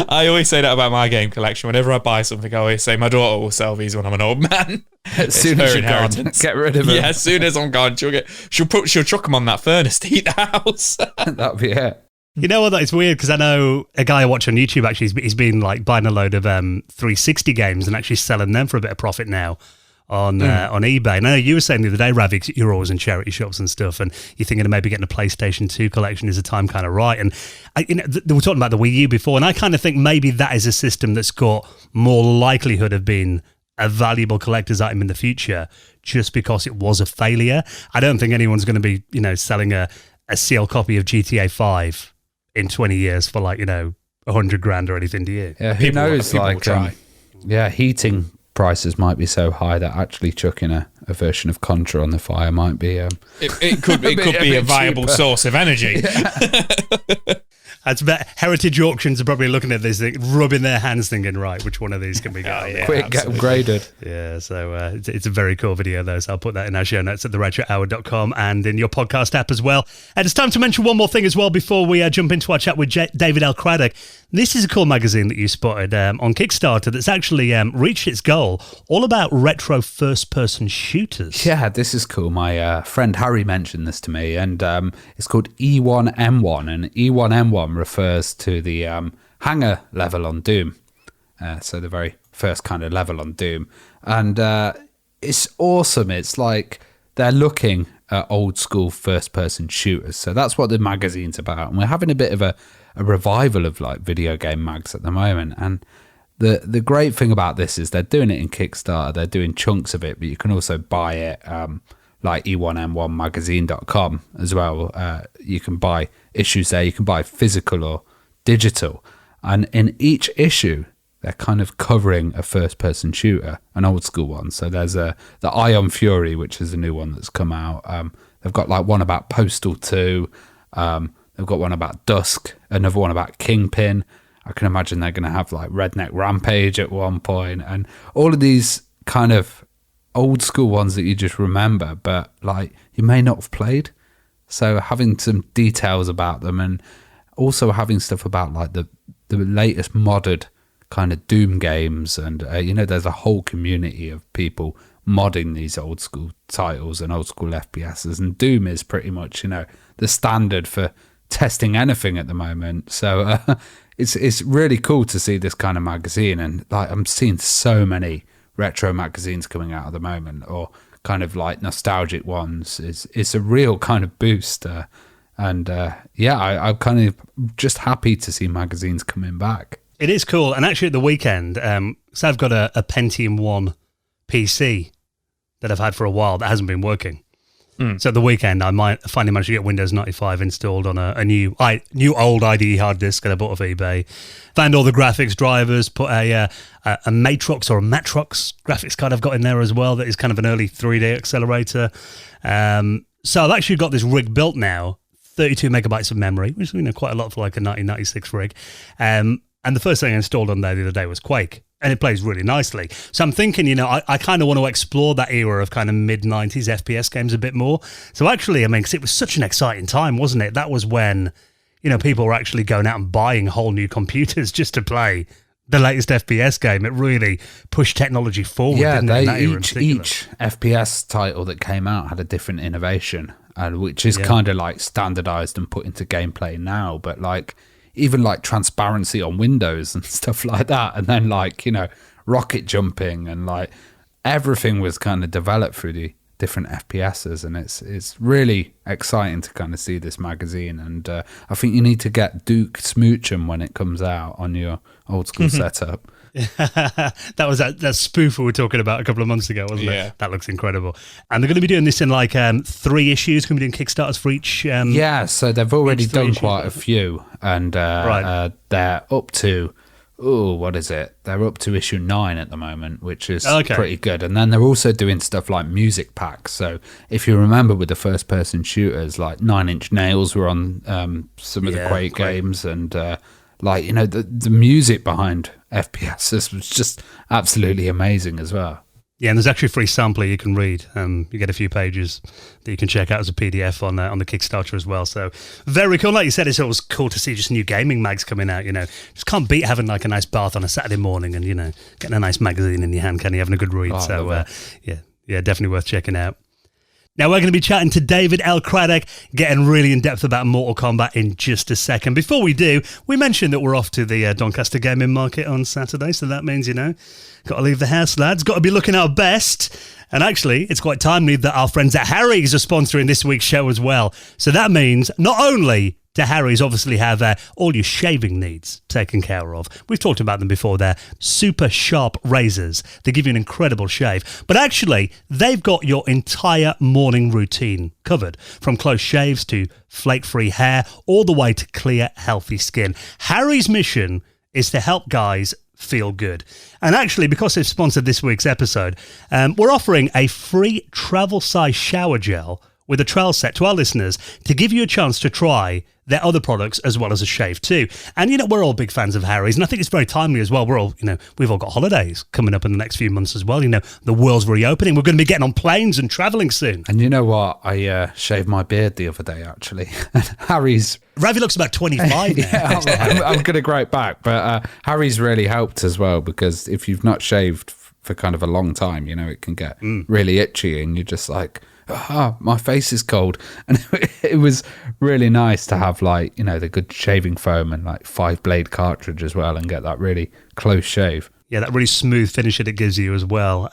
I always say that about my game collection. Whenever I buy something, I always say my daughter will sell these when I'm an old man. As soon as you're gone, get rid of them. Yeah, as soon as I'm gone, she'll chuck them on that furnace to heat the house. That'll be it. You know what? It's weird because I know a guy I watch on YouTube, actually, he's been like buying a load of 360 games and actually selling them for a bit of profit now on eBay. And I know you were saying the other day, Ravi, you're always in charity shops and stuff, and you're thinking of maybe getting a PlayStation 2 collection. Is the time kind of right? And they were talking about the Wii U before, and I kind of think maybe that is a system that's got more likelihood of being a valuable collector's item in the future just because it was a failure. I don't think anyone's going to be, you know, selling a sealed copy of GTA 5 in 20 years for like, you know, 100 grand or anything, do you? Yeah, who knows? Like, heating prices might be so high that actually chucking a version of Contra on the fire might be it could be a viable source of energy. Yeah. That's about, heritage auctions are probably looking at this thing, rubbing their hands, thinking, right, which one of these can we get? Quick, get upgraded. Yeah, so it's a very cool video, though, so I'll put that in our show notes at theretrohour.com and in your podcast app as well. And it's time to mention one more thing as well before we jump into our chat with David L Craddock. This is a cool magazine that you spotted on Kickstarter that's actually reached its goal, all about retro first-person shooters. Yeah, this is cool. My friend Harry mentioned this to me, and it's called E1M1, and E1M1 refers to the hangar level on Doom. So the very first kind of level on Doom. And it's awesome. It's like they're looking at old school first person shooters. So that's what the magazine's about. And we're having a bit of a revival of like video game mags at the moment. And the great thing about this is they're doing it in Kickstarter. They're doing chunks of it, but you can also buy it like e1n1magazine.com as well. You can buy issues there. You can buy physical or digital. And in each issue, they're kind of covering a first-person shooter, an old-school one. So there's the Ion Fury, which is a new one that's come out. They've got like one about Postal 2. They've got one about Dusk, another one about Kingpin. I can imagine they're going to have like Redneck Rampage at one point, and all of these kind of old-school ones that you just remember, but like you may not have played. So having some details about them, and also having stuff about like the latest modded kind of Doom games, and there's a whole community of people modding these old school titles and old school FPSs, and Doom is pretty much the standard for testing anything at the moment. So it's really cool to see this kind of magazine, and like I'm seeing so many retro magazines coming out at the moment, or kind of like nostalgic ones. It's a real kind of boost, I'm kind of just happy to see magazines coming back. It is cool. And actually at the weekend, so I've got a Pentium 1 PC that I've had for a while that hasn't been working. So at the weekend, I might finally manage to get Windows 95 installed on a new old IDE hard disk that I bought off eBay. Found all the graphics drivers, put a Matrox or a Matrox graphics card I've got in there as well that is kind of an early 3D accelerator. So I've actually got this rig built now, 32 megabytes of memory, which is quite a lot for like a 1996 rig. And the first thing I installed on there the other day was Quake, and it plays really nicely. So I'm thinking, I kind of want to explore that era of kind of mid-90s FPS games a bit more. So actually, because it was such an exciting time, wasn't it? That was when, people were actually going out and buying whole new computers just to play the latest FPS game. It really pushed technology forward, didn't it? Each FPS title that came out had a different innovation, which is kind of like standardized and put into gameplay now. But like, even like transparency on windows and stuff like that, and then like rocket jumping, and like everything was kind of developed through the different FPSs, and it's really exciting to kind of see this magazine. And I think you need to get Duke Smoochum when it comes out on your old school setup. That was that spoof we were talking about a couple of months ago, wasn't it? That looks incredible. And they're going to be doing this in like 3 issues. Going to be doing Kickstarters for each. So they've already done quite a few, and they're up to what is it? They're up to issue 9 at the moment, which is pretty good. And then they're also doing stuff like music packs. So if you remember with the first person shooters, like 9 Inch Nails were on some of the Quake games, and the music behind FPSs was just absolutely amazing as well. Yeah, and there's actually a free sampler you can read. You get a few pages that you can check out as a PDF on the Kickstarter as well. So very cool. Like you said, it's always cool to see just new gaming mags coming out. Just can't beat having like a nice bath on a Saturday morning and getting a nice magazine in your hand, can you? Having a good read. Definitely worth checking out. Now, we're going to be chatting to David L Craddock, getting really in-depth about Mortal Kombat in just a second. Before we do, we mentioned that we're off to the Doncaster Gaming Market on Saturday, so that means, got to leave the house, lads. Got to be looking our best. And actually, it's quite timely that our friends at Harry's are sponsoring this week's show as well. So that means not only do Harry's obviously have all your shaving needs taken care of. We've talked about them before. They're super sharp razors. They give you an incredible shave. But actually, they've got your entire morning routine covered, from close shaves to flake-free hair, all the way to clear, healthy skin. Harry's mission is to help guys feel good. And actually, because they've sponsored this week's episode, we're offering a free travel-size shower gel with a trail set to our listeners to give you a chance to try their other products as well as a shave too. And we're all big fans of Harry's, and I think it's very timely as well. We're all, we've all got holidays coming up in the next few months as well. The world's reopening. We're going to be getting on planes and traveling soon. And you know what? I shaved my beard the other day, actually. Harry's... Ravi looks about 25 now. I'm going to grow it back, but Harry's really helped as well, because if you've not shaved for kind of a long time, it can get really itchy, and you're just like, my face is cold. And it was really nice to have the good shaving foam and 5-blade cartridge as well, and get that really close shave. Yeah, that really smooth finish that it gives you as well.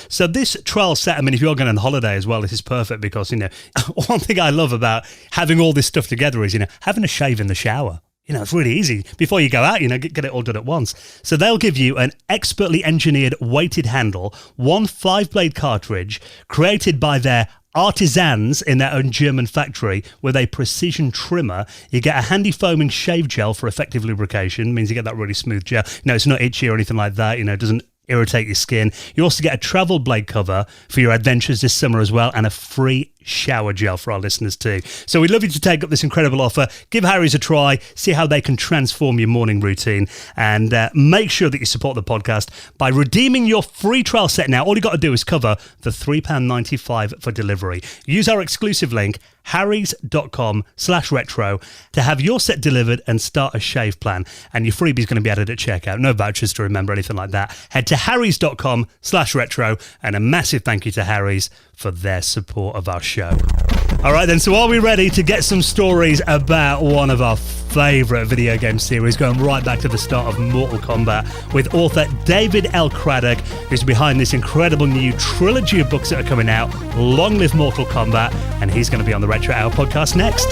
So this trial set, I mean, if you're going on holiday as well, this is perfect because, one thing I love about having all this stuff together is, having a shave in the shower. It's really easy. Before you go out, get it all done at once. So they'll give you an expertly engineered weighted handle, one 5-blade cartridge created by their artisans in their own German factory with a precision trimmer. You get a handy foaming shave gel for effective lubrication. Means you get that really smooth gel. It's not itchy or anything like that. It doesn't irritate your skin. You also get a travel blade cover for your adventures this summer as well, and a free shower gel for our listeners too. So we'd love you to take up this incredible offer. Give Harry's a try, see how they can transform your morning routine, and make sure that you support the podcast by redeeming your free trial set now. All you got to do is cover the £3.95 for delivery. Use our exclusive link, harrys.com/retro, to have your set delivered and start a shave plan. And your freebie is going to be added at checkout. No vouchers to remember, anything like that. Head to harrys.com/retro, and a massive thank you to Harry's for their support of our show. All right then, so are we ready to get some stories about one of our favourite video game series, going right back to the start of Mortal Kombat, with author David L Craddock, who's behind this incredible new trilogy of books that are coming out, Long Live Mortal Kombat, and he's going to be on the Retro Hour podcast next.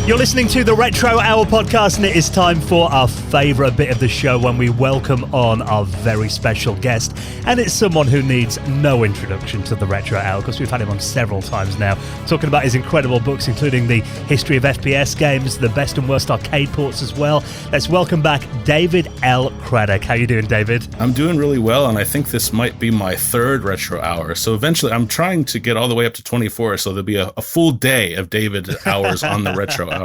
You're listening to the Retro Hour podcast, and it is time for our favourite bit of the show when we welcome on our very special guest. And it's someone who needs no introduction to the Retro Hour because we've had him on several times now, talking about his incredible books, including the history of FPS games, the best and worst arcade ports as well. Let's welcome back David L Craddock. How you doing, David? I'm doing really well, and I think this might be my third Retro Hour. So eventually I'm trying to get all the way up to 24, so there'll be a full day of David hours on the Retro Hour.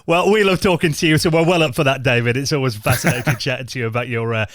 Well, we love talking to you, so we're well up for that, David. It's always fascinating chatting to you about your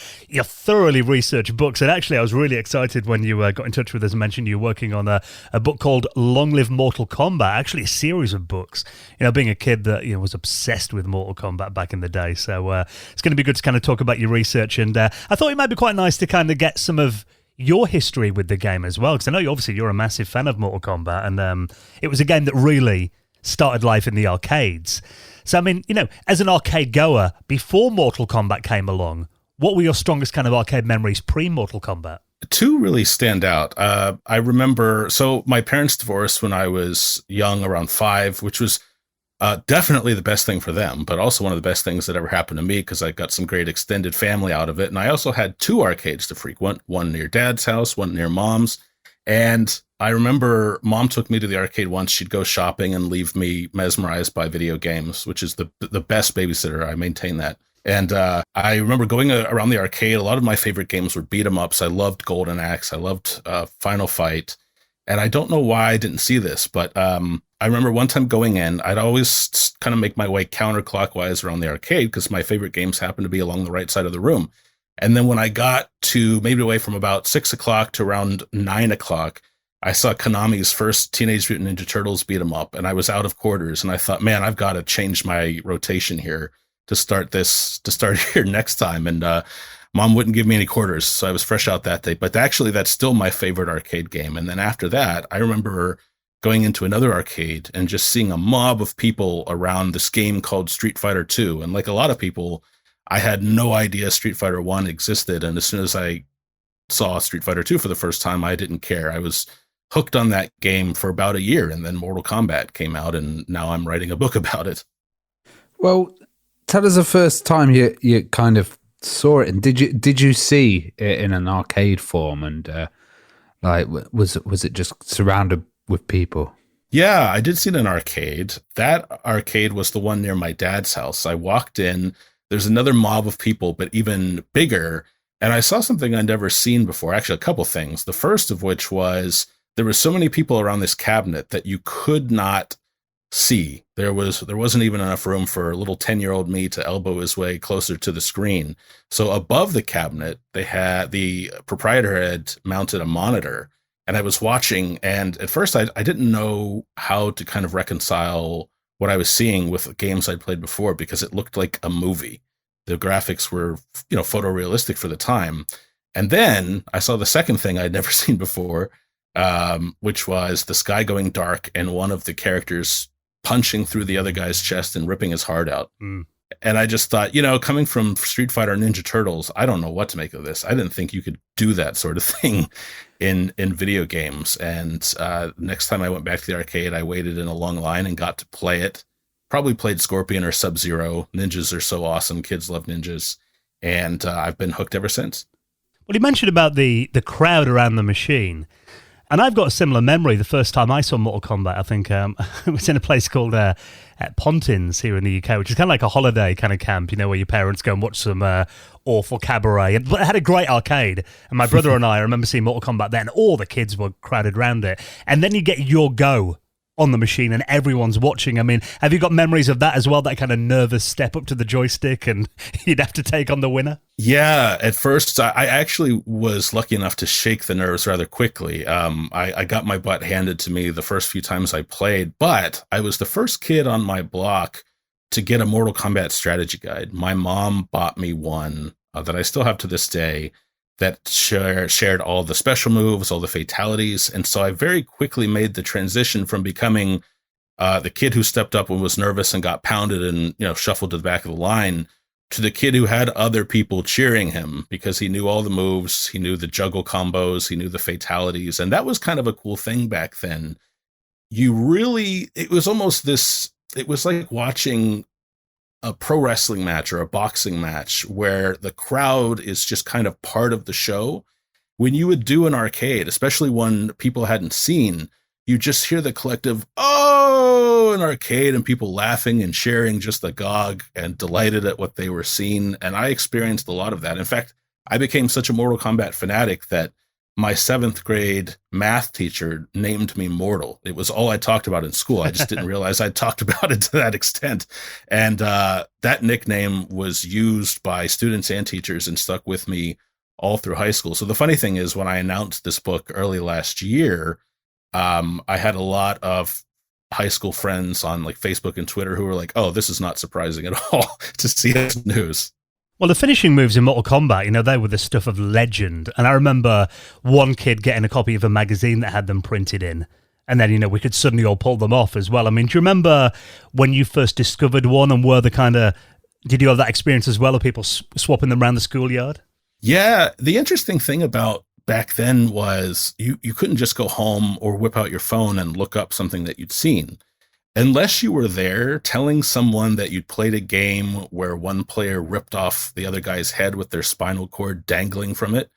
thoroughly researched books. And actually, I was really excited when you got in touch with us and mentioned you were working on a book called Long Live Mortal Kombat, actually a series of books. Being a kid that was obsessed with Mortal Kombat back in the day. So it's going to be good to kind of talk about your research. And I thought it might be quite nice to kind of get some of your history with the game as well, because I know you're a massive fan of Mortal Kombat, and it was a game that really started life in the arcades. So, I mean, as an arcade goer, before Mortal Kombat came along, what were your strongest kind of arcade memories pre-Mortal Kombat? Two really stand out. I remember, so my parents divorced when I was young, around 5, which was definitely the best thing for them, but also one of the best things that ever happened to me because I got some great extended family out of it. And I also had 2 arcades to frequent, one near Dad's house, one near Mom's. And I remember Mom took me to the arcade once. She'd go shopping and leave me mesmerized by video games, which is the best babysitter. I maintain that. And I remember going around the arcade. A lot of my favorite games were beat 'em ups. I loved Golden Axe. I loved Final Fight. And I don't know why I didn't see this, but I remember one time going in, I'd always kind of make my way counterclockwise around the arcade because my favorite games happened to be along the right side of the room. And then when I got to maybe away from about 6 o'clock to around 9 o'clock, I saw Konami's first Teenage Mutant Ninja Turtles beat 'em up, and I was out of quarters. And I thought, man, I've got to change my rotation here to start here next time. And Mom wouldn't give me any quarters, so I was fresh out that day. But actually, that's still my favorite arcade game. And then after that, I remember going into another arcade and just seeing a mob of people around this game called Street Fighter 2. And like a lot of people, I had no idea Street Fighter 1 existed. And as soon as I saw Street Fighter 2 for the first time, I didn't care. I was hooked on that game for about a year. And then Mortal Kombat came out, and now I'm writing a book about it. Well, tell us the first time you kind of saw it. And did you see it in an arcade form? And was it just surrounded with people? Yeah, I did see it in an arcade. That arcade was the one near my dad's house. I walked in. There's another mob of people, but even bigger. And I saw something I'd never seen before. Actually, a couple things. The first of which was there were so many people around this cabinet that you could not see. There wasn't even enough room for a little 10-year-old me to elbow his way closer to the screen. So above the cabinet, the proprietor had mounted a monitor, and I was watching. And at first, I didn't know how to kind of reconcile what I was seeing with games I'd played before because it looked like a movie. The graphics were, photorealistic for the time. And then I saw the second thing I'd never seen before, which was the sky going dark and one of the characters punching through the other guy's chest and ripping his heart out. Mm. And I just thought, coming from Street Fighter and Ninja Turtles, I don't know what to make of this. I didn't think you could do that sort of thing in video games. And next time I went back to the arcade, I waited in a long line and got to play it. Probably played Scorpion or Sub-Zero. Ninjas are so awesome. Kids love ninjas. And I've been hooked ever since. Well, you mentioned about the crowd around the machine. And I've got a similar memory. The first time I saw Mortal Kombat, I think it was in a place called Pontins here in the UK, which is kind of like a holiday kind of camp, where your parents go and watch some awful cabaret. But it had a great arcade. And my brother and I remember seeing Mortal Kombat then. All the kids were crowded around it. And then you get your go on the machine and everyone's watching. I mean, have you got memories of that as well? That kind of nervous step up to the joystick and you'd have to take on the winner? Yeah, at first I actually was lucky enough to shake the nerves rather quickly. I got my butt handed to me the first few times I played, but I was the first kid on my block to get a Mortal Kombat strategy guide. My mom bought me one that I still have to this day that shared all the special moves, all the fatalities. And so I very quickly made the transition from becoming the kid who stepped up and was nervous and got pounded and, shuffled to the back of the line to the kid who had other people cheering him because he knew all the moves. He knew the juggle combos. He knew the fatalities. And that was kind of a cool thing back then. It was like watching a pro wrestling match or a boxing match where the crowd is just kind of part of the show. When you would do an arcade, especially one people hadn't seen, you just hear the collective, oh, an arcade, and people laughing and sharing just agog and delighted at what they were seeing. And I experienced a lot of that. In fact, I became such a Mortal Kombat fanatic that my 7th grade math teacher named me Mortal. It was all I talked about in school. I just didn't realize I talked about it to that extent. And that nickname was used by students and teachers and stuck with me all through high school. So the funny thing is, when I announced this book early last year, I had a lot of high school friends on like Facebook and Twitter who were like, oh, this is not surprising at all to see this news. Well, the finishing moves in Mortal Kombat, they were the stuff of legend. And I remember one kid getting a copy of a magazine that had them printed in. And then, we could suddenly all pull them off as well. I mean, do you remember when you first discovered one and did you have that experience as well of people swapping them around the schoolyard? Yeah. The interesting thing about back then was you couldn't just go home or whip out your phone and look up something that you'd seen. Unless you were there telling someone that you'd played a game where one player ripped off the other guy's head with their spinal cord dangling from it,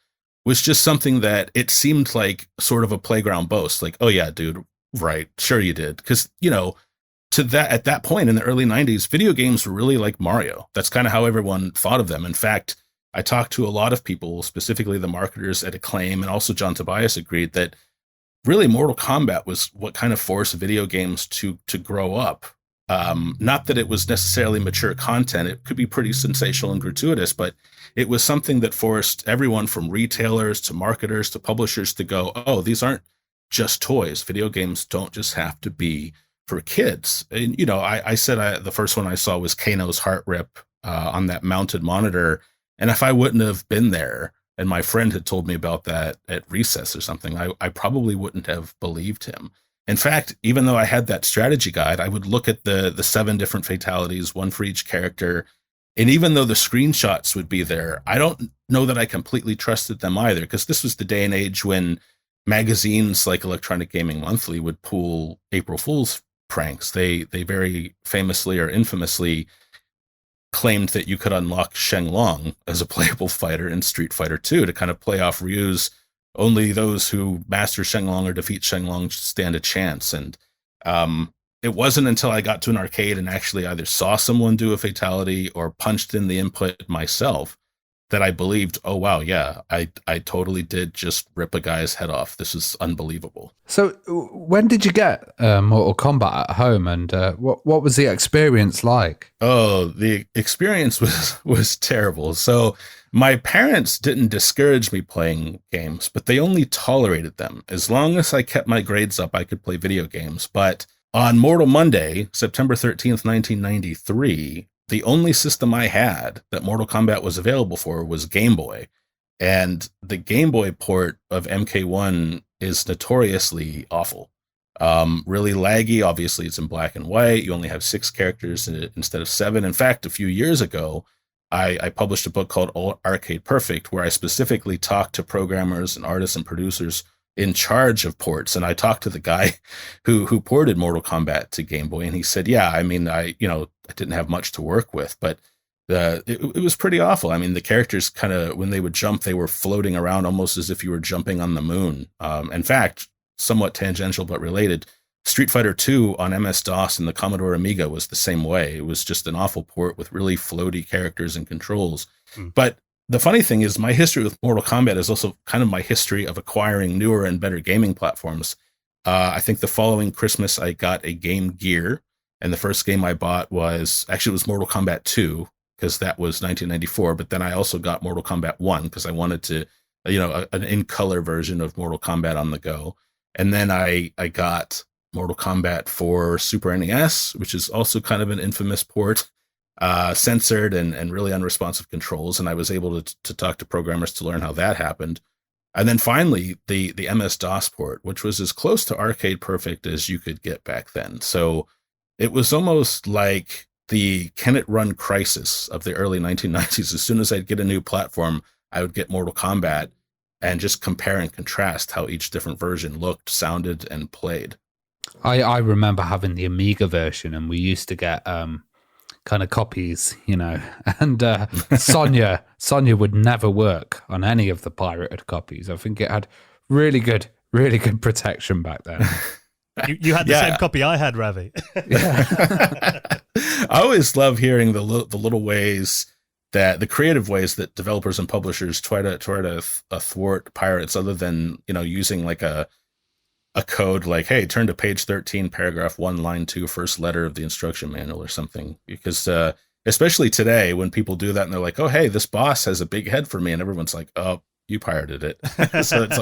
was just something that it seemed like sort of a playground boast. Like, oh yeah, dude, right. Sure you did. Because, at that point in the early 90s, video games were really like Mario. That's kind of how everyone thought of them. In fact, I talked to a lot of people, specifically the marketers at Acclaim, and also John Tobias agreed that really Mortal Kombat was what kind of forced video games to grow up. Not that it was necessarily mature content. It could be pretty sensational and gratuitous, but it was something that forced everyone from retailers to marketers to publishers to go, oh, these aren't just toys. Video games don't just have to be for kids. And, I said the first one I saw was Kano's Heart Rip on that mounted monitor. And if I wouldn't have been there, and my friend had told me about that at recess or something, I probably wouldn't have believed him. In fact, even though I had that strategy guide, I would look at the 7 different fatalities, one for each character. And even though the screenshots would be there, I don't know that I completely trusted them either, because this was the day and age when magazines like Electronic Gaming Monthly would pull April Fool's pranks. They very famously or infamously claimed that you could unlock Shenlong as a playable fighter in Street Fighter 2 to kind of play off Ryu's only those who master Shenlong or defeat Shenlong stand a chance. And it wasn't until I got to an arcade and actually either saw someone do a fatality or punched in the input myself that I believed, oh, wow, yeah, I totally did just rip a guy's head off. This is unbelievable. So when did you get Mortal Kombat at home, and what was the experience like? Oh, the experience was terrible. So my parents didn't discourage me playing games, but they only tolerated them. As long as I kept my grades up, I could play video games. But on Mortal Monday, September 13th, 1993, the only system I had that Mortal Kombat was available for was Game Boy. And the Game Boy port of MK1 is notoriously awful. Really laggy. Obviously, it's in black and white. You only have 6 characters in it instead of 7. In fact, a few years ago, I published a book called Arcade Perfect, where I specifically talked to programmers and artists and producers in charge of ports. And I talked to the guy who ported Mortal Kombat to Game Boy, and he said, yeah, I mean, I didn't have much to work with, but it was pretty awful. I mean, the characters kind of, when they would jump, they were floating around almost as if you were jumping on the moon. In fact, somewhat tangential but related, Street Fighter II on MS-DOS and the Commodore Amiga was the same way. It was just an awful port with really floaty characters and controls. But the funny thing is, my history with Mortal Kombat is also kind of my history of acquiring newer and better gaming platforms. I think the following Christmas, I got a Game Gear, and the first game I bought was Mortal Kombat 2, because that was 1994. But then I also got Mortal Kombat 1 because I wanted to, an in-color version of Mortal Kombat on the go. And then I got Mortal Kombat for Super NES, which is also kind of an infamous port. Censored and really unresponsive controls, and I was able to talk to programmers to learn how that happened. And then finally, the MS-DOS port, which was as close to Arcade Perfect as you could get back then. So it was almost like the Can It Run crisis of the early 1990s. As soon as I'd get a new platform, I would get Mortal Kombat and just compare and contrast how each different version looked, sounded, and played. I remember having the Amiga version, and we used to get kind of copies, and Sonya would never work on any of the pirated copies. I think it had really good protection back then. You had the same copy I had, Ravi. I always love hearing the little ways that the creative ways that developers and publishers try to thwart pirates, other than using like a code like, hey, turn to page 13, paragraph 1, line 2, first letter of the instruction manual or something. Because especially today, when people do that and they're like, oh, hey, this boss has a big head for me, and everyone's like, oh, you pirated it. So it's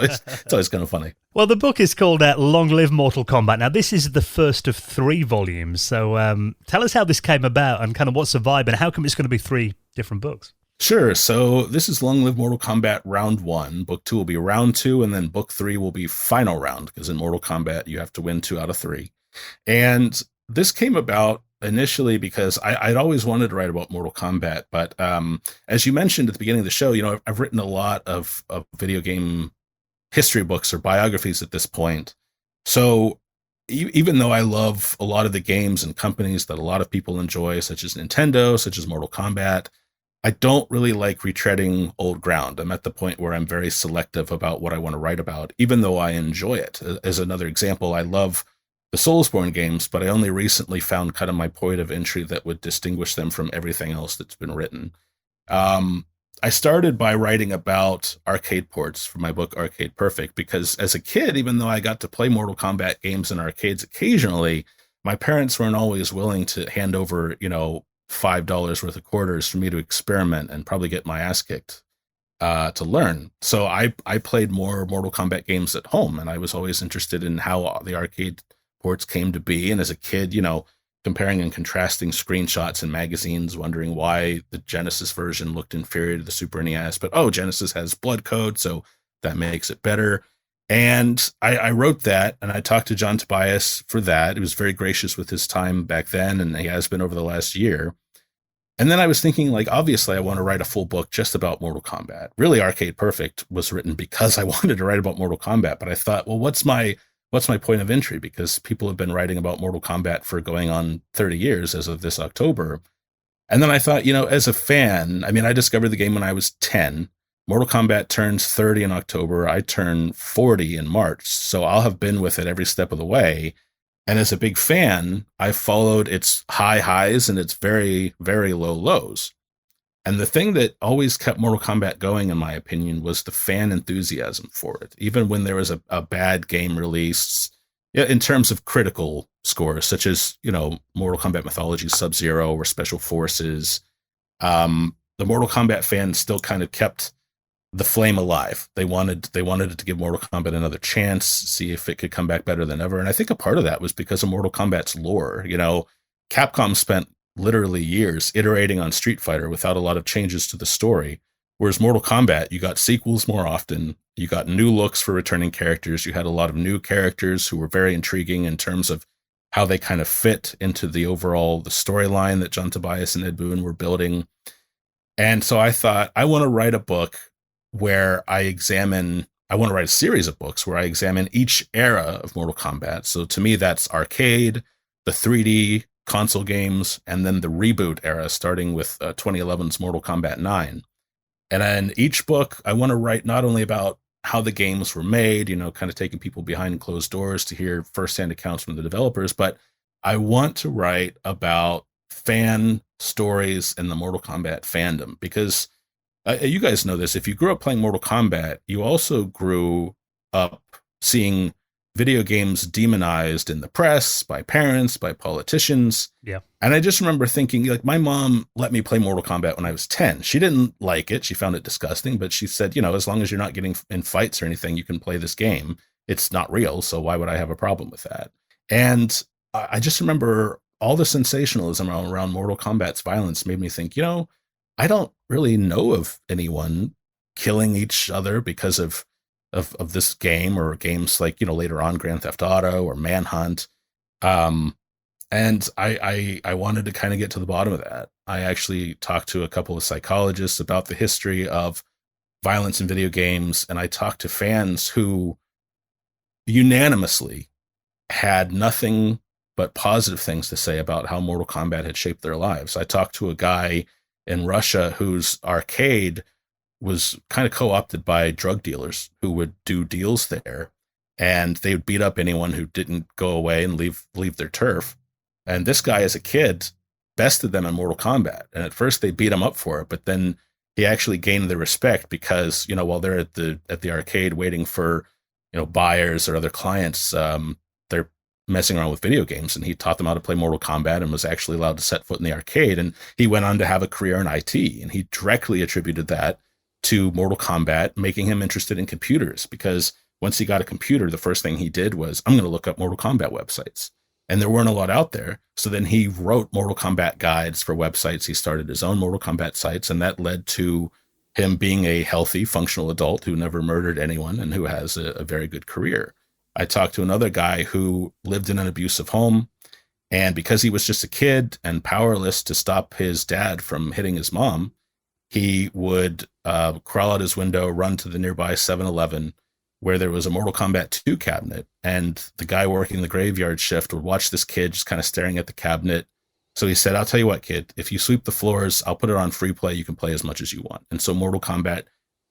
always kind of funny. Well, the book is called Long Live Mortal Kombat. Now, this is the first of 3 volumes. So tell us how this came about and kind of what's the vibe, and how come it's going to be 3 different books? Sure. So this is Long Live Mortal Kombat Round 1. Book 2 will be Round 2, and then Book 3 will be Final Round, because in Mortal Kombat, you have to win 2 out of 3. And this came about initially because I'd always wanted to write about Mortal Kombat. But as you mentioned at the beginning of the show, I've written a lot of video game history books or biographies at this point. So even though I love a lot of the games and companies that a lot of people enjoy, such as Nintendo, such as Mortal Kombat, I don't really like retreading old ground. I'm at the point where I'm very selective about what I want to write about, even though I enjoy it. As another example, I love the Soulsborne games, but I only recently found kind of my point of entry that would distinguish them from everything else that's been written. I started by writing about arcade ports for my book Arcade Perfect, because as a kid, even though I got to play Mortal Kombat games in arcades occasionally, my parents weren't always willing to hand over, $5 worth of quarters for me to experiment and probably get my ass kicked to learn. So I played more Mortal Kombat games at home, and I was always interested in how the arcade ports came to be. And as a kid, comparing and contrasting screenshots and magazines, wondering why the Genesis version looked inferior to the Super NES. But Genesis has blood code, so that makes it better. And I wrote that, and I talked to John Tobias for that. He was very gracious with his time back then, and he has been over the last year. And then I was thinking, obviously I want to write a full book just about Mortal Kombat. Really, Arcade Perfect was written because I wanted to write about Mortal Kombat. But I thought, well, what's my point of entry? Because people have been writing about Mortal Kombat for going on 30 years as of this October. And then I thought, as a fan, I discovered the game when I was 10. Mortal Kombat turns 30 in October. I turn 40 in March. So I'll have been with it every step of the way. And as a big fan, I followed its high highs and its very, very low lows. And the thing that always kept Mortal Kombat going, in my opinion, was the fan enthusiasm for it. Even when there was a bad game released, in terms of critical scores, such as, Mortal Kombat Mythology Sub-Zero or Special Forces, the Mortal Kombat fans still kind of kept the flame alive. They wanted it to give Mortal Kombat another chance, see if it could come back better than ever. And I think a part of that was because of Mortal Kombat's lore. Capcom spent literally years iterating on Street Fighter without a lot of changes to the story. Whereas Mortal Kombat, you got sequels more often. You got new looks for returning characters. You had a lot of new characters who were very intriguing in terms of how they kind of fit into the storyline that John Tobias and Ed Boon were building. And so I thought, I want to write a book where I want to write a series of books where I examine each era of Mortal Kombat. So to me, that's arcade, the 3D console games, and then the reboot era, starting with 2011's Mortal Kombat 9. And then each book, I want to write not only about how the games were made, kind of taking people behind closed doors to hear firsthand accounts from the developers, but I want to write about fan stories in the Mortal Kombat fandom, because you guys know this. If you grew up playing Mortal Kombat, you also grew up seeing video games demonized in the press, by parents, by politicians. Yeah. And I just remember thinking, like, my mom let me play Mortal Kombat when I was 10. She didn't like it. She found it disgusting, but she said, as long as you're not getting in fights or anything, you can play this game. It's not real, so why would I have a problem with that? And I just remember all the sensationalism around Mortal Kombat's violence made me think, I don't really know of anyone killing each other because of this game, or games like, later on Grand Theft Auto or Manhunt. And I wanted to kind of get to the bottom of that. I actually talked to a couple of psychologists about the history of violence in video games, and I talked to fans who unanimously had nothing but positive things to say about how Mortal Kombat had shaped their lives. I talked to a guy in Russia whose arcade was kind of co-opted by drug dealers who would do deals there, and they would beat up anyone who didn't go away and leave their turf. And this guy, as a kid, bested them in Mortal Kombat. And at first they beat him up for it, but then he actually gained their respect because, while they're at the arcade waiting for, buyers or other clients, they're messing around with video games, and he taught them how to play Mortal Kombat and was actually allowed to set foot in the arcade. And he went on to have a career in IT, and he directly attributed that to Mortal Kombat making him interested in computers, because once he got a computer, the first thing he did was, I'm going to look up Mortal Kombat websites. And there weren't a lot out there. So then he wrote Mortal Kombat guides for websites. He started his own Mortal Kombat sites, and that led to him being a healthy, functional adult who never murdered anyone and who has a very good career. I talked to another guy who lived in an abusive home, and because he was just a kid and powerless to stop his dad from hitting his mom, he would crawl out his window, run to the nearby 7-Eleven, where there was a Mortal Kombat 2 cabinet, and the guy working the graveyard shift would watch this kid just kind of staring at the cabinet. So he said, I'll tell you what, kid, if you sweep the floors, I'll put it on free play. You can play as much as you want. And so Mortal Kombat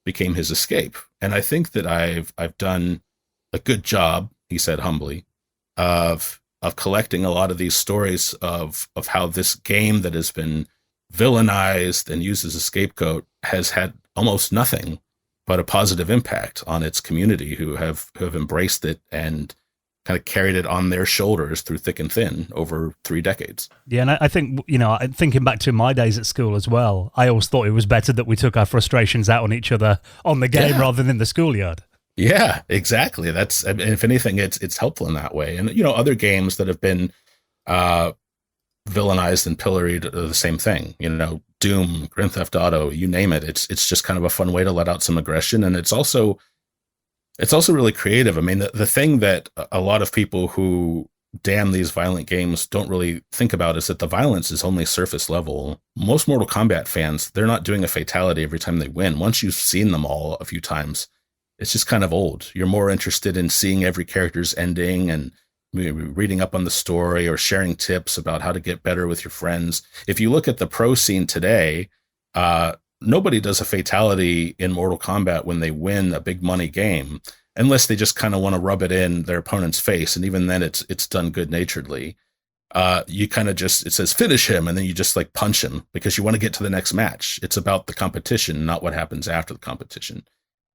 became his escape. And I think that I've done a good job, he said humbly, of collecting a lot of these stories of how this game that has been villainized and used as a scapegoat has had almost nothing but a positive impact on its community who have embraced it and kind of carried it on their shoulders through thick and thin over 3 decades. Yeah, and I think, thinking back to my days at school as well, I always thought it was better that we took our frustrations out on each other on the game rather than in the schoolyard. Yeah, exactly. If anything, it's helpful in that way. And, other games that have been villainized and pilloried are the same thing. Doom, Grand Theft Auto, you name it. It's just kind of a fun way to let out some aggression, and it's also really creative. I mean, the thing that a lot of people who damn these violent games don't really think about is that the violence is only surface level. Most Mortal Kombat fans, they're not doing a fatality every time they win. Once you've seen them all a few times, it's just kind of old. You're more interested in seeing every character's ending and reading up on the story or sharing tips about how to get better with your friends. If you look at the pro scene today, nobody does a fatality in Mortal Kombat when they win a big money game, unless they just kind of want to rub it in their opponent's face. And even then it's done good naturedly. You kind of just, it says finish him, and then you just like punch him because you want to get to the next match. It's about the competition, not what happens after the competition.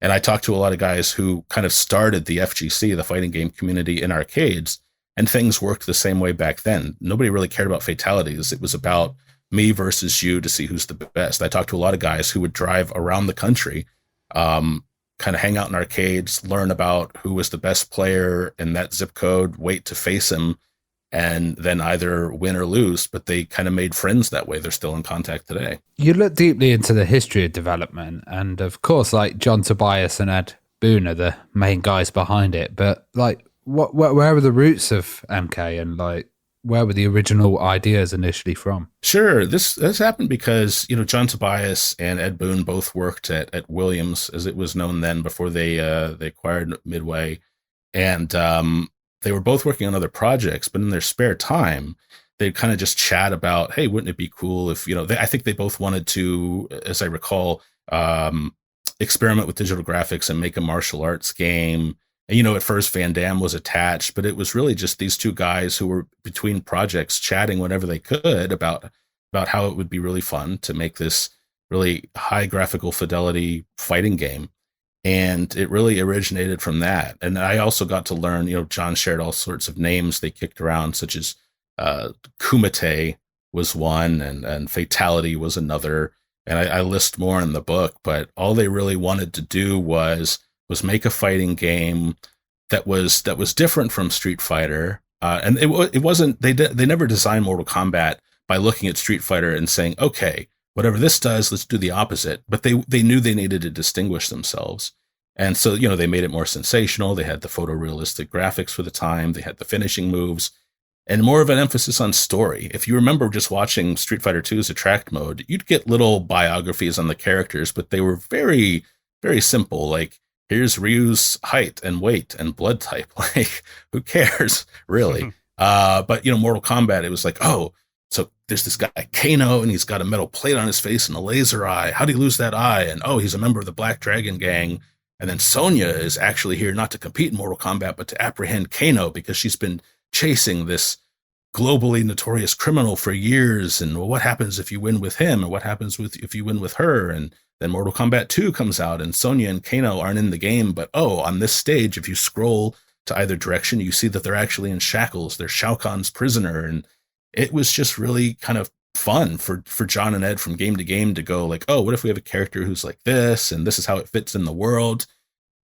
And I talked to a lot of guys who kind of started the FGC, the fighting game community, in arcades, and things worked the same way back then. Nobody really cared about fatalities. It was about me versus you to see who's the best. I talked to a lot of guys who would drive around the country, kind of hang out in arcades, learn about who was the best player in that zip code, wait to face him, and then either win or lose, but they kind of made friends that way. They're still in contact today. You look deeply into the history of development, and of course, like John Tobias and Ed Boon are the main guys behind it. But like, where were the roots of MK, and like, where were the original ideas initially from? Sure, this happened because John Tobias and Ed Boon both worked at Williams, as it was known then, before they acquired Midway, and they were both working on other projects. But in their spare time, they'd kind of just chat about, hey, wouldn't it be cool if I think they both wanted to, as I recall, experiment with digital graphics and make a martial arts game. And, at first Van Damme was attached, but it was really just these two guys who were between projects chatting whenever they could about how it would be really fun to make this really high graphical fidelity fighting game. And it really originated from that. And I also got to learn, John shared all sorts of names they kicked around, such as Kumite was one, and Fatality was another. And I list more in the book, but all they really wanted to do was make a fighting game that was different from Street Fighter. And it wasn't, they never designed Mortal Kombat by looking at Street Fighter and saying, okay, whatever this does, let's do the opposite. But they knew they needed to distinguish themselves. And so, they made it more sensational. They had the photorealistic graphics for the time. They had the finishing moves and more of an emphasis on story. If you remember just watching Street Fighter 2's Attract mode, you'd get little biographies on the characters, but they were very, very simple. Like, here's Ryu's height and weight and blood type. Like, who cares, really? But, Mortal Kombat, it was like, oh, so there's this guy, Kano, and he's got a metal plate on his face and a laser eye. How'd he lose that eye? And, oh, he's a member of the Black Dragon Gang. And then Sonya is actually here not to compete in Mortal Kombat, but to apprehend Kano because she's been chasing this globally notorious criminal for years. And what happens if you win with him? And what happens if you win with her? And then Mortal Kombat 2 comes out, and Sonya and Kano aren't in the game. But, on this stage, if you scroll to either direction, you see that they're actually in shackles. They're Shao Kahn's prisoner. And it was just really kind of fun for John and Ed from game to game to go like, oh, what if we have a character who's like this, and this is how it fits in the world.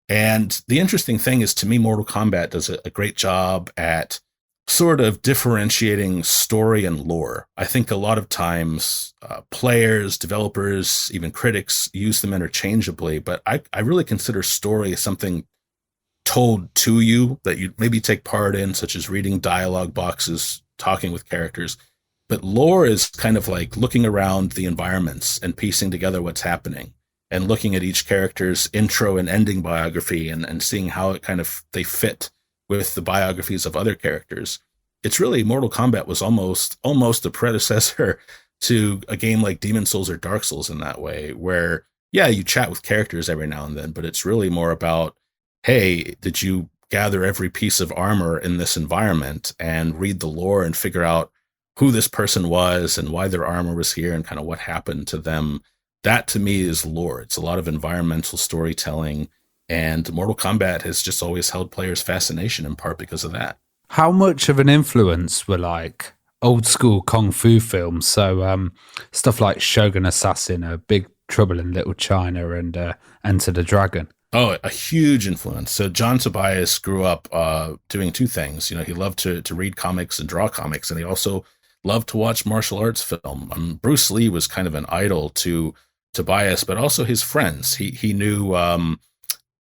And the interesting thing is, to me, Mortal Kombat does a great job at sort of differentiating story and lore. I think a lot of times players, developers, even critics use them interchangeably, but I really consider story something told to you that you maybe take part in, such as reading dialogue boxes, talking with characters. But lore is kind of like looking around the environments and piecing together what's happening, and looking at each character's intro and ending biography and seeing how it kind of they fit with the biographies of other characters. It's really, Mortal Kombat was almost a predecessor to a game like Demon's Souls or Dark Souls in that way, where, yeah, you chat with characters every now and then, but it's really more about, hey, did you gather every piece of armor in this environment and read the lore and figure out who this person was and why their armor was here and kind of what happened to them. That, to me, is lore. It's a lot of environmental storytelling, and Mortal Kombat has just always held players' fascination in part because of that. How much of an influence were like old school kung fu films? So stuff like Shogun Assassin, Big Trouble in Little China, and Enter the Dragon. Oh, a huge influence. So John Tobias grew up doing two things. He loved to read comics and draw comics, and he also loved to watch martial arts film. Bruce Lee was kind of an idol to Tobias, but also his friends. He knew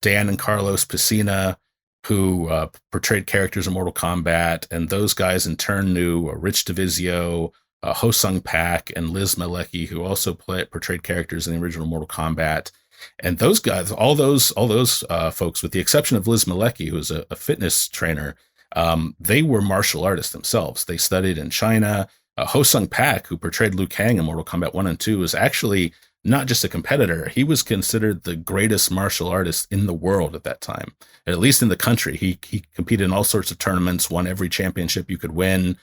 Dan and Carlos Pesina, who portrayed characters in Mortal Kombat, and those guys in turn knew Rich DeVizio, Ho Sung Pak, and Liz Malecki, who also portrayed characters in the original Mortal Kombat. And those guys, all those folks, with the exception of Liz Malecki, who was a fitness trainer, they were martial artists themselves. They studied in China. Ho Sung Pak, who portrayed Liu Kang in Mortal Kombat 1 and 2, was actually not just a competitor. He was considered the greatest martial artist in the world at that time, at least in the country. He competed in all sorts of tournaments, won every championship you could win.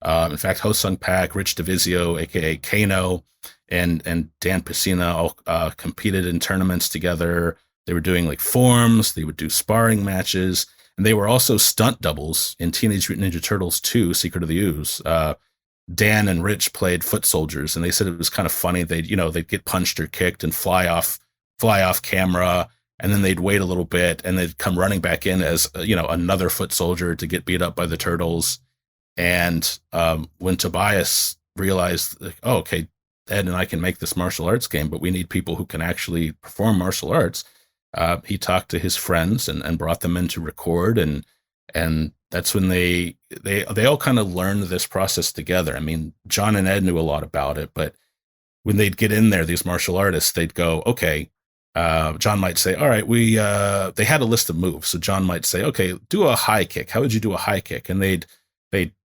In fact, Ho Sung Pak, Rich DeVizio, aka Kano, and Dan Pesina all competed in tournaments together. They were doing like forms. They would do sparring matches. And they were also stunt doubles in Teenage Mutant Ninja Turtles 2, Secret of the Ooze. Dan and Rich played foot soldiers, and they said it was kind of funny. They'd get punched or kicked and fly off camera, and then they'd wait a little bit, and they'd come running back in as another foot soldier to get beat up by the turtles. And when Tobias realized, like, oh, okay, Ed and I can make this martial arts game, but we need people who can actually perform martial arts. He talked to his friends and brought them in to record, and that's when they all kind of learned this process together. I mean, John and Ed knew a lot about it, but when they'd get in there, these martial artists, they'd go, okay. John might say, all right, they had a list of moves. So John might say, okay, do a high kick. How would you do a high kick? And they'd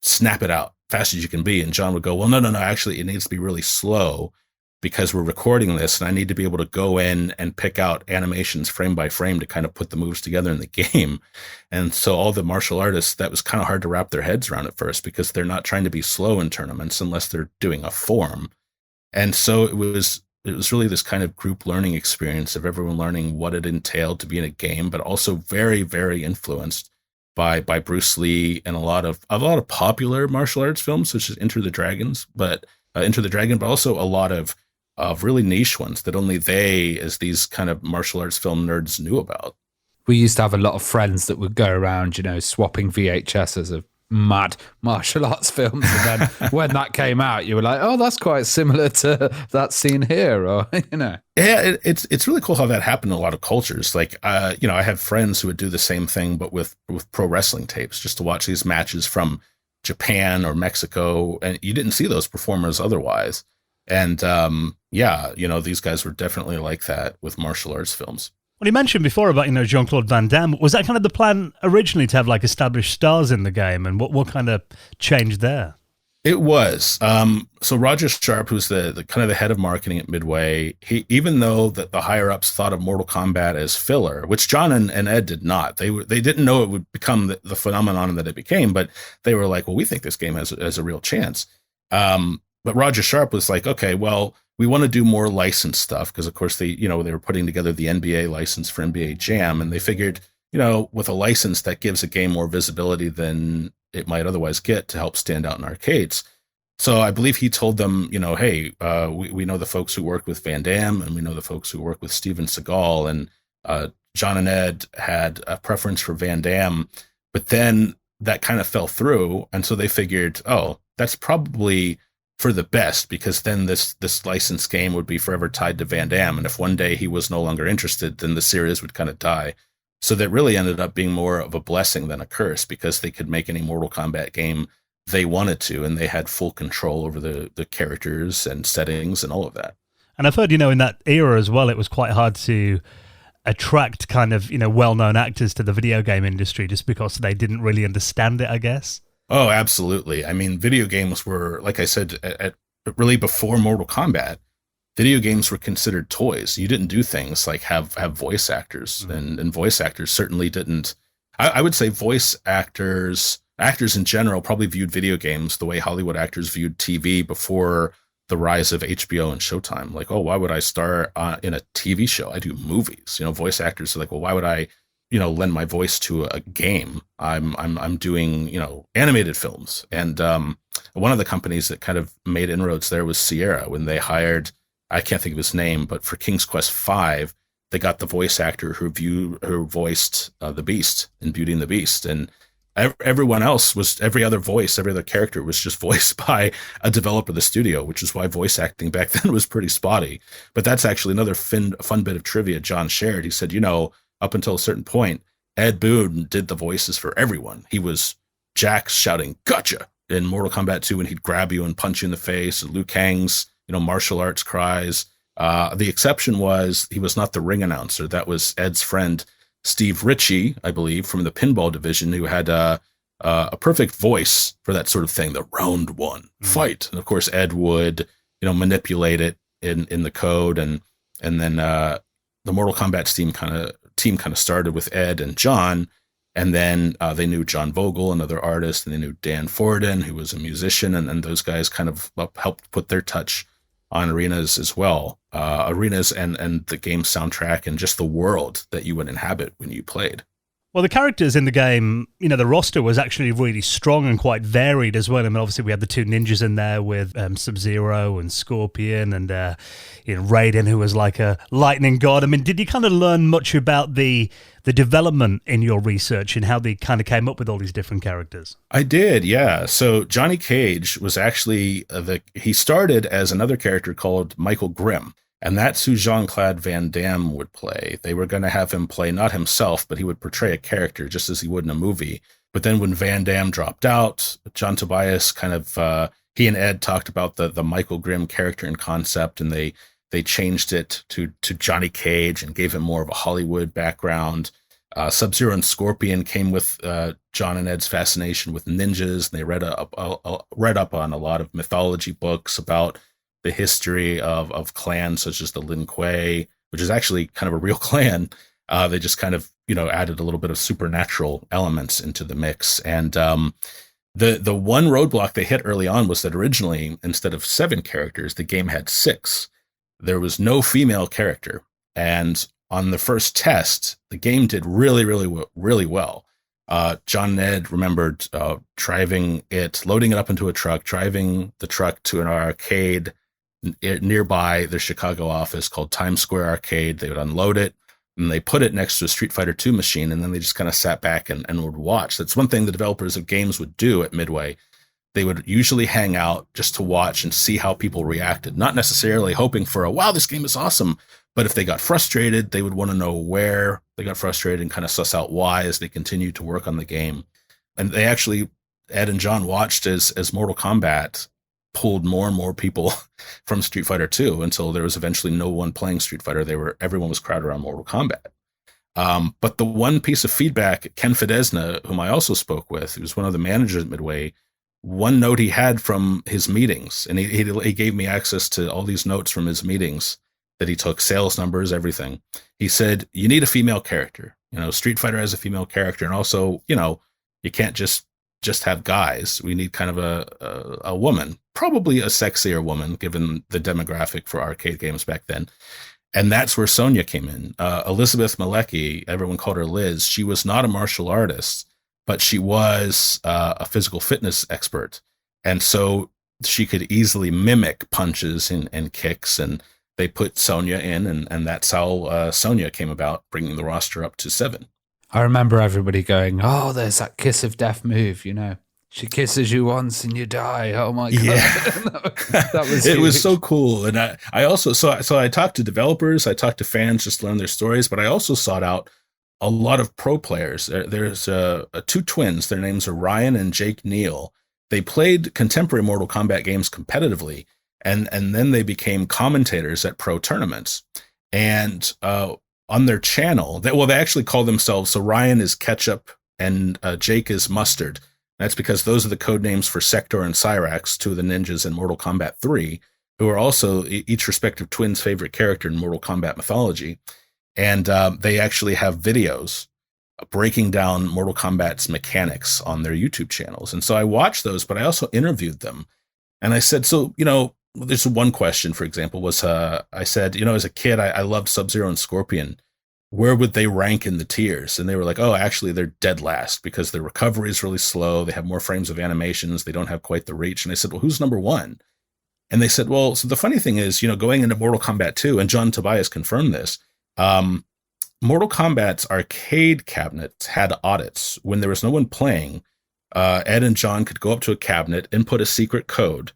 snap it out fast as you can be. And John would go, well, no, actually it needs to be really slow because we're recording this and I need to be able to go in and pick out animations frame by frame to kind of put the moves together in the game. And so all the martial artists, that was kind of hard to wrap their heads around at first because they're not trying to be slow in tournaments unless they're doing a form. And so it was really this kind of group learning experience of everyone learning what it entailed to be in a game, but also very, very influenced by Bruce Lee and a lot of popular martial arts films, such as Enter the Dragon, but also a lot of really niche ones that only they, as these kind of martial arts film nerds, knew about. We used to have a lot of friends that would go around, swapping VHSs of mad martial arts films, and then when that came out you were like, oh, that's quite similar to that scene here, or yeah, it's really cool how that happened in a lot of cultures. Like I have friends who would do the same thing but with pro wrestling tapes, just to watch these matches from Japan or Mexico, and you didn't see those performers otherwise. And these guys were definitely like that with martial arts films. Well, you mentioned before about, Jean-Claude Van Damme. Was that kind of the plan originally, to have like established stars in the game? And what kind of changed there? It was. So Roger Sharp, who's the kind of the head of marketing at Midway, even though the higher ups thought of Mortal Kombat as filler, which John and Ed did not. They didn't know it would become the phenomenon that it became, but they were like, well, we think this game has a real chance. But Roger Sharp was like, okay, well, we want to do more licensed stuff because, of course, they were putting together the NBA license for NBA Jam, and they figured, with a license that gives a game more visibility than it might otherwise get to help stand out in arcades. So I believe he told them, hey, we know the folks who work with Van Damme, and we know the folks who work with Steven Seagal, and John and Ed had a preference for Van Damme, but then that kind of fell through, and so they figured, oh, that's probably for the best, because then this licensed game would be forever tied to Van Damme. And if one day he was no longer interested, then the series would kind of die. So that really ended up being more of a blessing than a curse, because they could make any Mortal Kombat game they wanted to, and they had full control over the characters and settings and all of that. And I've heard, in that era as well, it was quite hard to attract kind of, well-known actors to the video game industry just because they didn't really understand it, I guess. Oh, absolutely. I mean, video games were, like I said, really before Mortal Kombat, video games were considered toys. You didn't do things like have voice actors, and voice actors certainly didn't. I would say voice actors in general probably viewed video games the way Hollywood actors viewed TV before the rise of HBO and Showtime. Like, oh, why would I star in a TV show? I do movies. Voice actors are like, well, why would I lend my voice to a game? I'm doing, animated films. And one of the companies that kind of made inroads there was Sierra, when they hired, I can't think of his name, but for King's Quest V, they got the voice actor who voiced the Beast in Beauty and the Beast. And everyone else every other character was just voiced by a developer of the studio, which is why voice acting back then was pretty spotty. But that's actually another fun bit of trivia John shared. He said, up until a certain point, Ed Boon did the voices for everyone. He was Jax shouting, "Gotcha!" in Mortal Kombat 2 when he'd grab you and punch you in the face. Liu Kang's, martial arts cries. The exception was he was not the ring announcer. That was Ed's friend, Steve Ritchie, I believe, from the pinball division, who had a perfect voice for that sort of thing. The round one fight. And of course, Ed would, manipulate it in the code. And then the Mortal Kombat team kind of started with Ed and John, and then they knew John Vogel, another artist, and they knew Dan Forden, who was a musician, and those guys kind of helped put their touch on arenas as well. Arenas and the game soundtrack and just the world that you would inhabit when you played. Well, the characters in the game, the roster was actually really strong and quite varied as well. I mean, obviously we had the two ninjas in there with Sub-Zero and Scorpion and Raiden, who was like a lightning god. I mean, did you kind of learn much about the development in your research and how they kind of came up with all these different characters? I did, yeah. So Johnny Cage was actually, he started as another character called Michael Grimm. And that's who Jean-Claude Van Damme would play. They were going to have him play not himself, but he would portray a character just as he would in a movie. But then when Van Damme dropped out, John Tobias kind of, he and Ed talked about the Michael Grimm character and concept, and they changed it to Johnny Cage and gave him more of a Hollywood background. Sub-Zero and Scorpion came with John and Ed's fascination with ninjas, and they read up on a lot of mythology books about the history of clans such as the Lin Kuei, which is actually kind of a real clan. They just kind of, added a little bit of supernatural elements into the mix. And the one roadblock they hit early on was that originally, instead of 7 characters, the game had 6. There was no female character. And on the first test, the game did really, really, really well. John and Ed remembered loading it up into a truck, driving the truck to an arcade nearby their Chicago office called Times Square Arcade. They would unload it and they put it next to a Street Fighter II machine, and then they just kind of sat back and would watch. That's one thing the developers of games would do at Midway. They would usually hang out just to watch and see how people reacted, not necessarily hoping for wow, this game is awesome. But if they got frustrated, they would want to know where they got frustrated and kind of suss out why as they continued to work on the game. And they actually, Ed and John watched as Mortal Kombat pulled more and more people from Street Fighter 2 until there was eventually no one playing Street Fighter. Everyone was crowded around Mortal Kombat. But the one piece of feedback, Ken Fidesna, whom I also spoke with, who was one of the managers at Midway, one note he had from his meetings, and he gave me access to all these notes from his meetings that he took, sales numbers, everything. He said, you need a female character. Street Fighter has a female character, and also, you can't just have guys. We need kind of a woman, probably a sexier woman, given the demographic for arcade games back then. And that's where Sonya came in. Elizabeth Malecki, everyone called her Liz. She was not a martial artist, but she was a physical fitness expert. And so she could easily mimic punches and kicks, and they put Sonya in, and that's how Sonya came about, bringing the roster up to 7. I remember everybody going, oh, there's that kiss of death move, She kisses you once and you die. Oh my God. Yeah. That was it was huge. so cool. And I also, so I talked to developers, I talked to fans just to learn their stories, but I also sought out a lot of pro players. There's 2 twins. Their names are Ryan and Jake Neal. They played contemporary Mortal Kombat games competitively, and then they became commentators at pro tournaments. And on their channel, they actually call themselves, so Ryan is Ketchup and Jake is Mustard. That's because those are the code names for Sector and Cyrax, 2 of the ninjas in Mortal Kombat 3, who are also each respective twin's favorite character in Mortal Kombat mythology. And they actually have videos breaking down Mortal Kombat's mechanics on their YouTube channels. And so I watched those, but I also interviewed them. And I said, so, there's one question, for example, was I said, as a kid, I loved Sub-Zero and Scorpion. Where would they rank in the tiers? And they were like, oh, actually, they're dead last because their recovery is really slow. They have more frames of animations. They don't have quite the reach. And I said, well, who's number 1? And they said, well, so the funny thing is, going into Mortal Kombat 2, and John Tobias confirmed this, Mortal Kombat's arcade cabinets had audits. When there was no one playing, Ed and John could go up to a cabinet, input a secret code,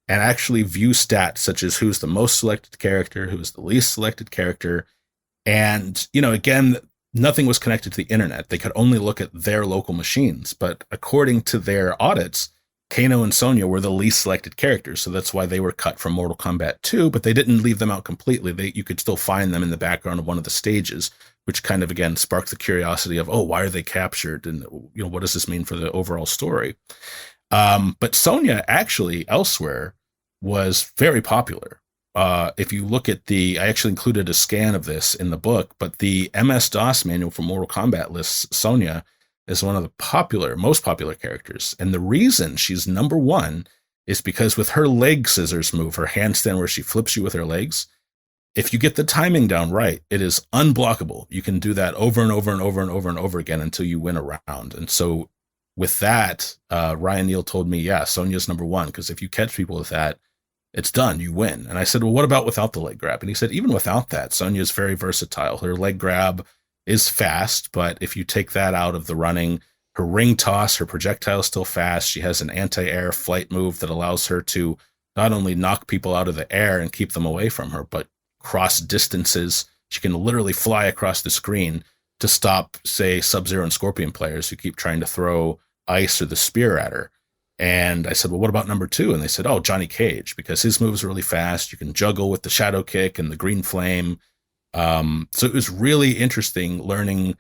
and actually view stats such as who's the most selected character, who's the least selected character. And, again, nothing was connected to the internet. They could only look at their local machines. But according to their audits, Kano and Sonya were the least selected characters. So that's why they were cut from Mortal Kombat 2, but they didn't leave them out completely. You could still find them in the background of one of the stages, which kind of, again, sparked the curiosity of, why are they captured? And, what does this mean for the overall story? But Sonya actually elsewhere was very popular. If you look at I actually included a scan of this in the book, but the MS-DOS manual for Mortal Kombat lists Sonya as one of the most popular characters. And the reason she's number 1 is because with her leg scissors move, her handstand where she flips you with her legs, if you get the timing down right, it is unblockable. You can do that over and over and over and over and over again until you win a round. And so with that, Ryan Neal told me, yeah, Sonya's number one, because if you catch people with that, it's done, you win. And I said, well, what about without the leg grab? And he said, even without that, Sonya's very versatile. Her leg grab is fast, but if you take that out of the running, her ring toss, her projectile is still fast. She has an anti-air flight move that allows her to not only knock people out of the air and keep them away from her, but cross distances. She can literally fly across the screen to stop, say, Sub-Zero and Scorpion players who keep trying to throw ice or the spear at her. And I said, well, what about number two? And they said, oh, Johnny Cage, because his moves are really fast. You can juggle with the shadow kick and the green flame. So it was really interesting learning,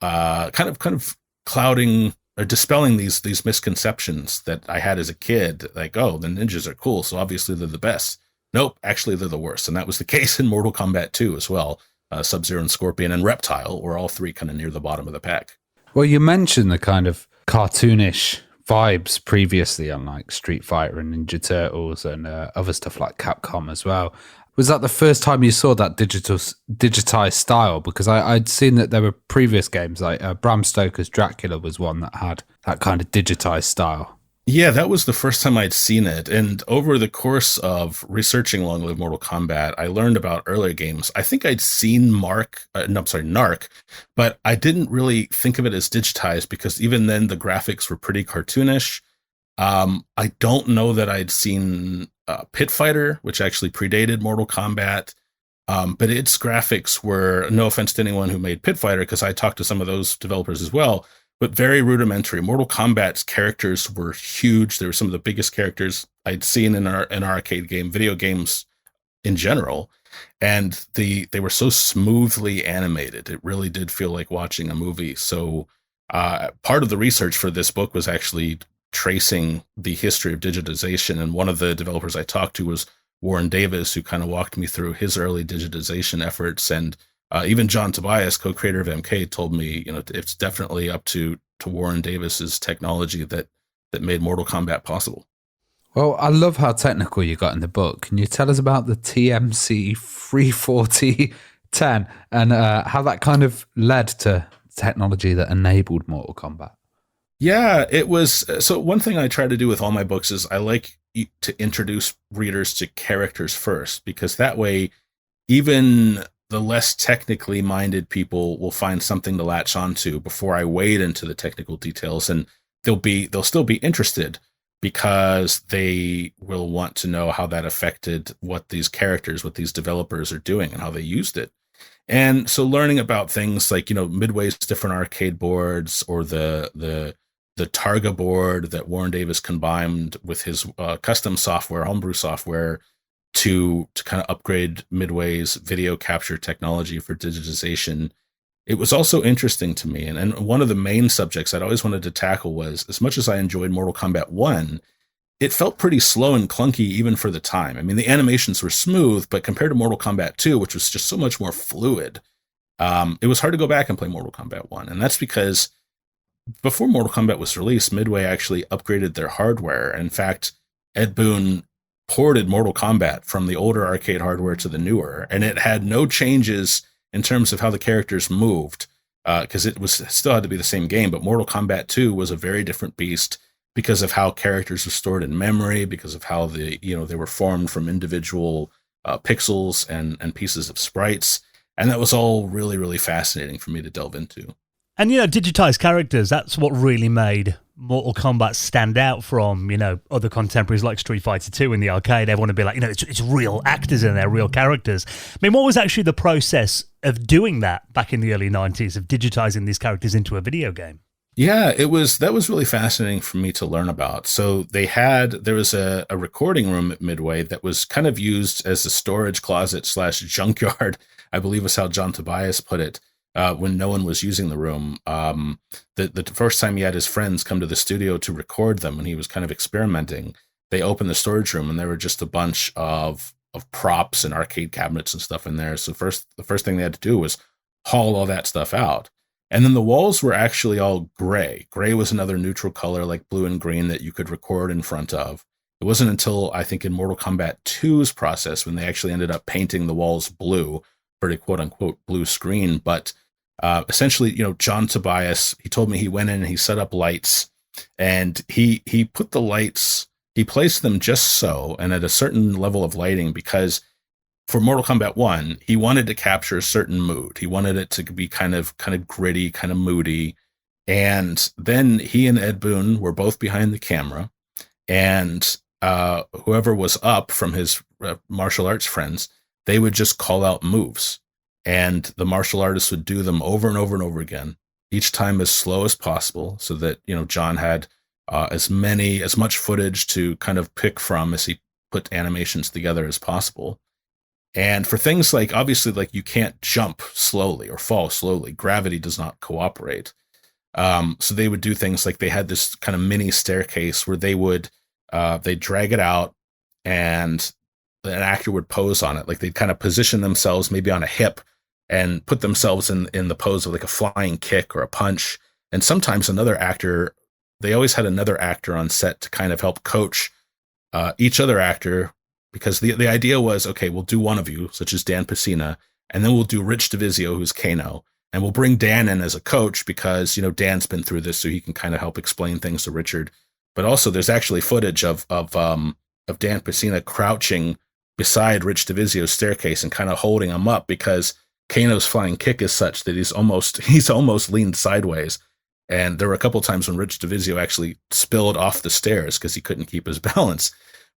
kind of clouding or dispelling these misconceptions that I had as a kid. Like, oh, the ninjas are cool, so obviously they're the best. Nope, actually they're the worst. And that was the case in Mortal Kombat 2 as well. Sub-Zero and Scorpion and Reptile were all three kind of near the bottom of the pack. Well, you mentioned the kind of cartoonish vibes previously on like Street Fighter and Ninja Turtles and other stuff like Capcom as well. Was that the first time you saw that digitized style? Because I'd seen that there were previous games, like Bram Stoker's Dracula was one that had that kind of digitized style. Yeah, that was the first time I'd seen it. And over the course of researching Long Live Mortal Kombat, I learned about earlier games. I think I'd seen Narc, but I didn't really think of it as digitized because even then the graphics were pretty cartoonish. I don't know that I'd seen Pit Fighter, which actually predated Mortal Kombat. But its graphics were, no offense to anyone who made Pit Fighter, because I talked to some of those developers as well, but very rudimentary. Mortal Kombat's characters were huge. They were some of the biggest characters I'd seen in our arcade game, video games in general. And they were so smoothly animated. It really did feel like watching a movie. So part of the research for this book was actually tracing the history of digitization. And one of the developers I talked to was Warren Davis, who kind of walked me through his early digitization efforts. And even John Tobias, co-creator of MK, told me, it's definitely up to Warren Davis's technology that made Mortal Kombat possible. Well, I love how technical you got in the book. Can you tell us about the TMC 34010 and how that kind of led to technology that enabled Mortal Kombat? Yeah, it was. So one thing I try to do with all my books is I like to introduce readers to characters first, because that way, even the less technically minded people will find something to latch onto before I wade into the technical details, and they'll still be interested because they will want to know how that affected what these developers are doing and how they used it. And so learning about things like, Midway's different arcade boards, or the Targa board that Warren Davis combined with his custom software, homebrew software, to kind of upgrade Midway's video capture technology for digitization. It was also interesting to me. And one of the main subjects I'd always wanted to tackle was, as much as I enjoyed Mortal Kombat 1, it felt pretty slow and clunky even for the time. I mean, the animations were smooth, but compared to Mortal Kombat 2, which was just so much more fluid, it was hard to go back and play Mortal Kombat 1. And that's because before Mortal Kombat was released, Midway actually upgraded their hardware. In fact, Ed Boon ported Mortal Kombat from the older arcade hardware to the newer, and it had no changes in terms of how the characters moved, because still had to be the same game. But Mortal Kombat 2 was a very different beast because of how characters were stored in memory, because of how they were formed from individual pixels and pieces of sprites, and that was all really, really fascinating for me to delve into. And, digitized characters, that's what really made Mortal Kombat stand out from, other contemporaries like Street Fighter 2 in the arcade. Everyone would be like, it's real actors in there, real characters. I mean, what was actually the process of doing that back in the early 90s, of digitizing these characters into a video game? Yeah, that was really fascinating for me to learn about. So there was a recording room at Midway that was kind of used as a storage closet / junkyard, I believe is how John Tobias put it. When no one was using the room, the first time he had his friends come to the studio to record them when he was kind of experimenting, they opened the storage room and there were just a bunch of props and arcade cabinets and stuff in there. So the first thing they had to do was haul all that stuff out. And then the walls were actually all gray. Gray was another neutral color like blue and green that you could record in front of. It wasn't until I think in Mortal Kombat 2's process when they actually ended up painting the walls blue for a quote unquote blue screen. But essentially, John Tobias, he told me he went in and he set up lights, and he put the lights, he placed them just so and at a certain level of lighting, because for Mortal Kombat 1, he wanted to capture a certain mood. He wanted it to be kind of gritty, kind of moody. And then he and Ed Boon were both behind the camera, and whoever was up from his martial arts friends, they would just call out moves, and the martial artists would do them over and over and over again, each time as slow as possible, so that John had as much footage to kind of pick from as he put animations together as possible. And for things like, obviously, like you can't jump slowly or fall slowly, gravity does not cooperate. So they would do things like they had this kind of mini staircase where they would they'd drag it out and an actor would pose on it. Like they'd kind of position themselves maybe on a hip and put themselves in the pose of like a flying kick or a punch. And sometimes they always had another actor on set to kind of help coach each other actor, because the idea was, okay, we'll do one of you, such as Dan Pesina, and then we'll do Rich DeVizio, who's Kano, and we'll bring Dan in as a coach because, Dan's been through this, so he can kind of help explain things to Richard. But also there's actually footage of Dan Pesina crouching beside Rich DeVizio's staircase and kind of holding him up, because Kano's flying kick is such that he's almost leaned sideways. And there were a couple times when Rich DeVizio actually spilled off the stairs because he couldn't keep his balance.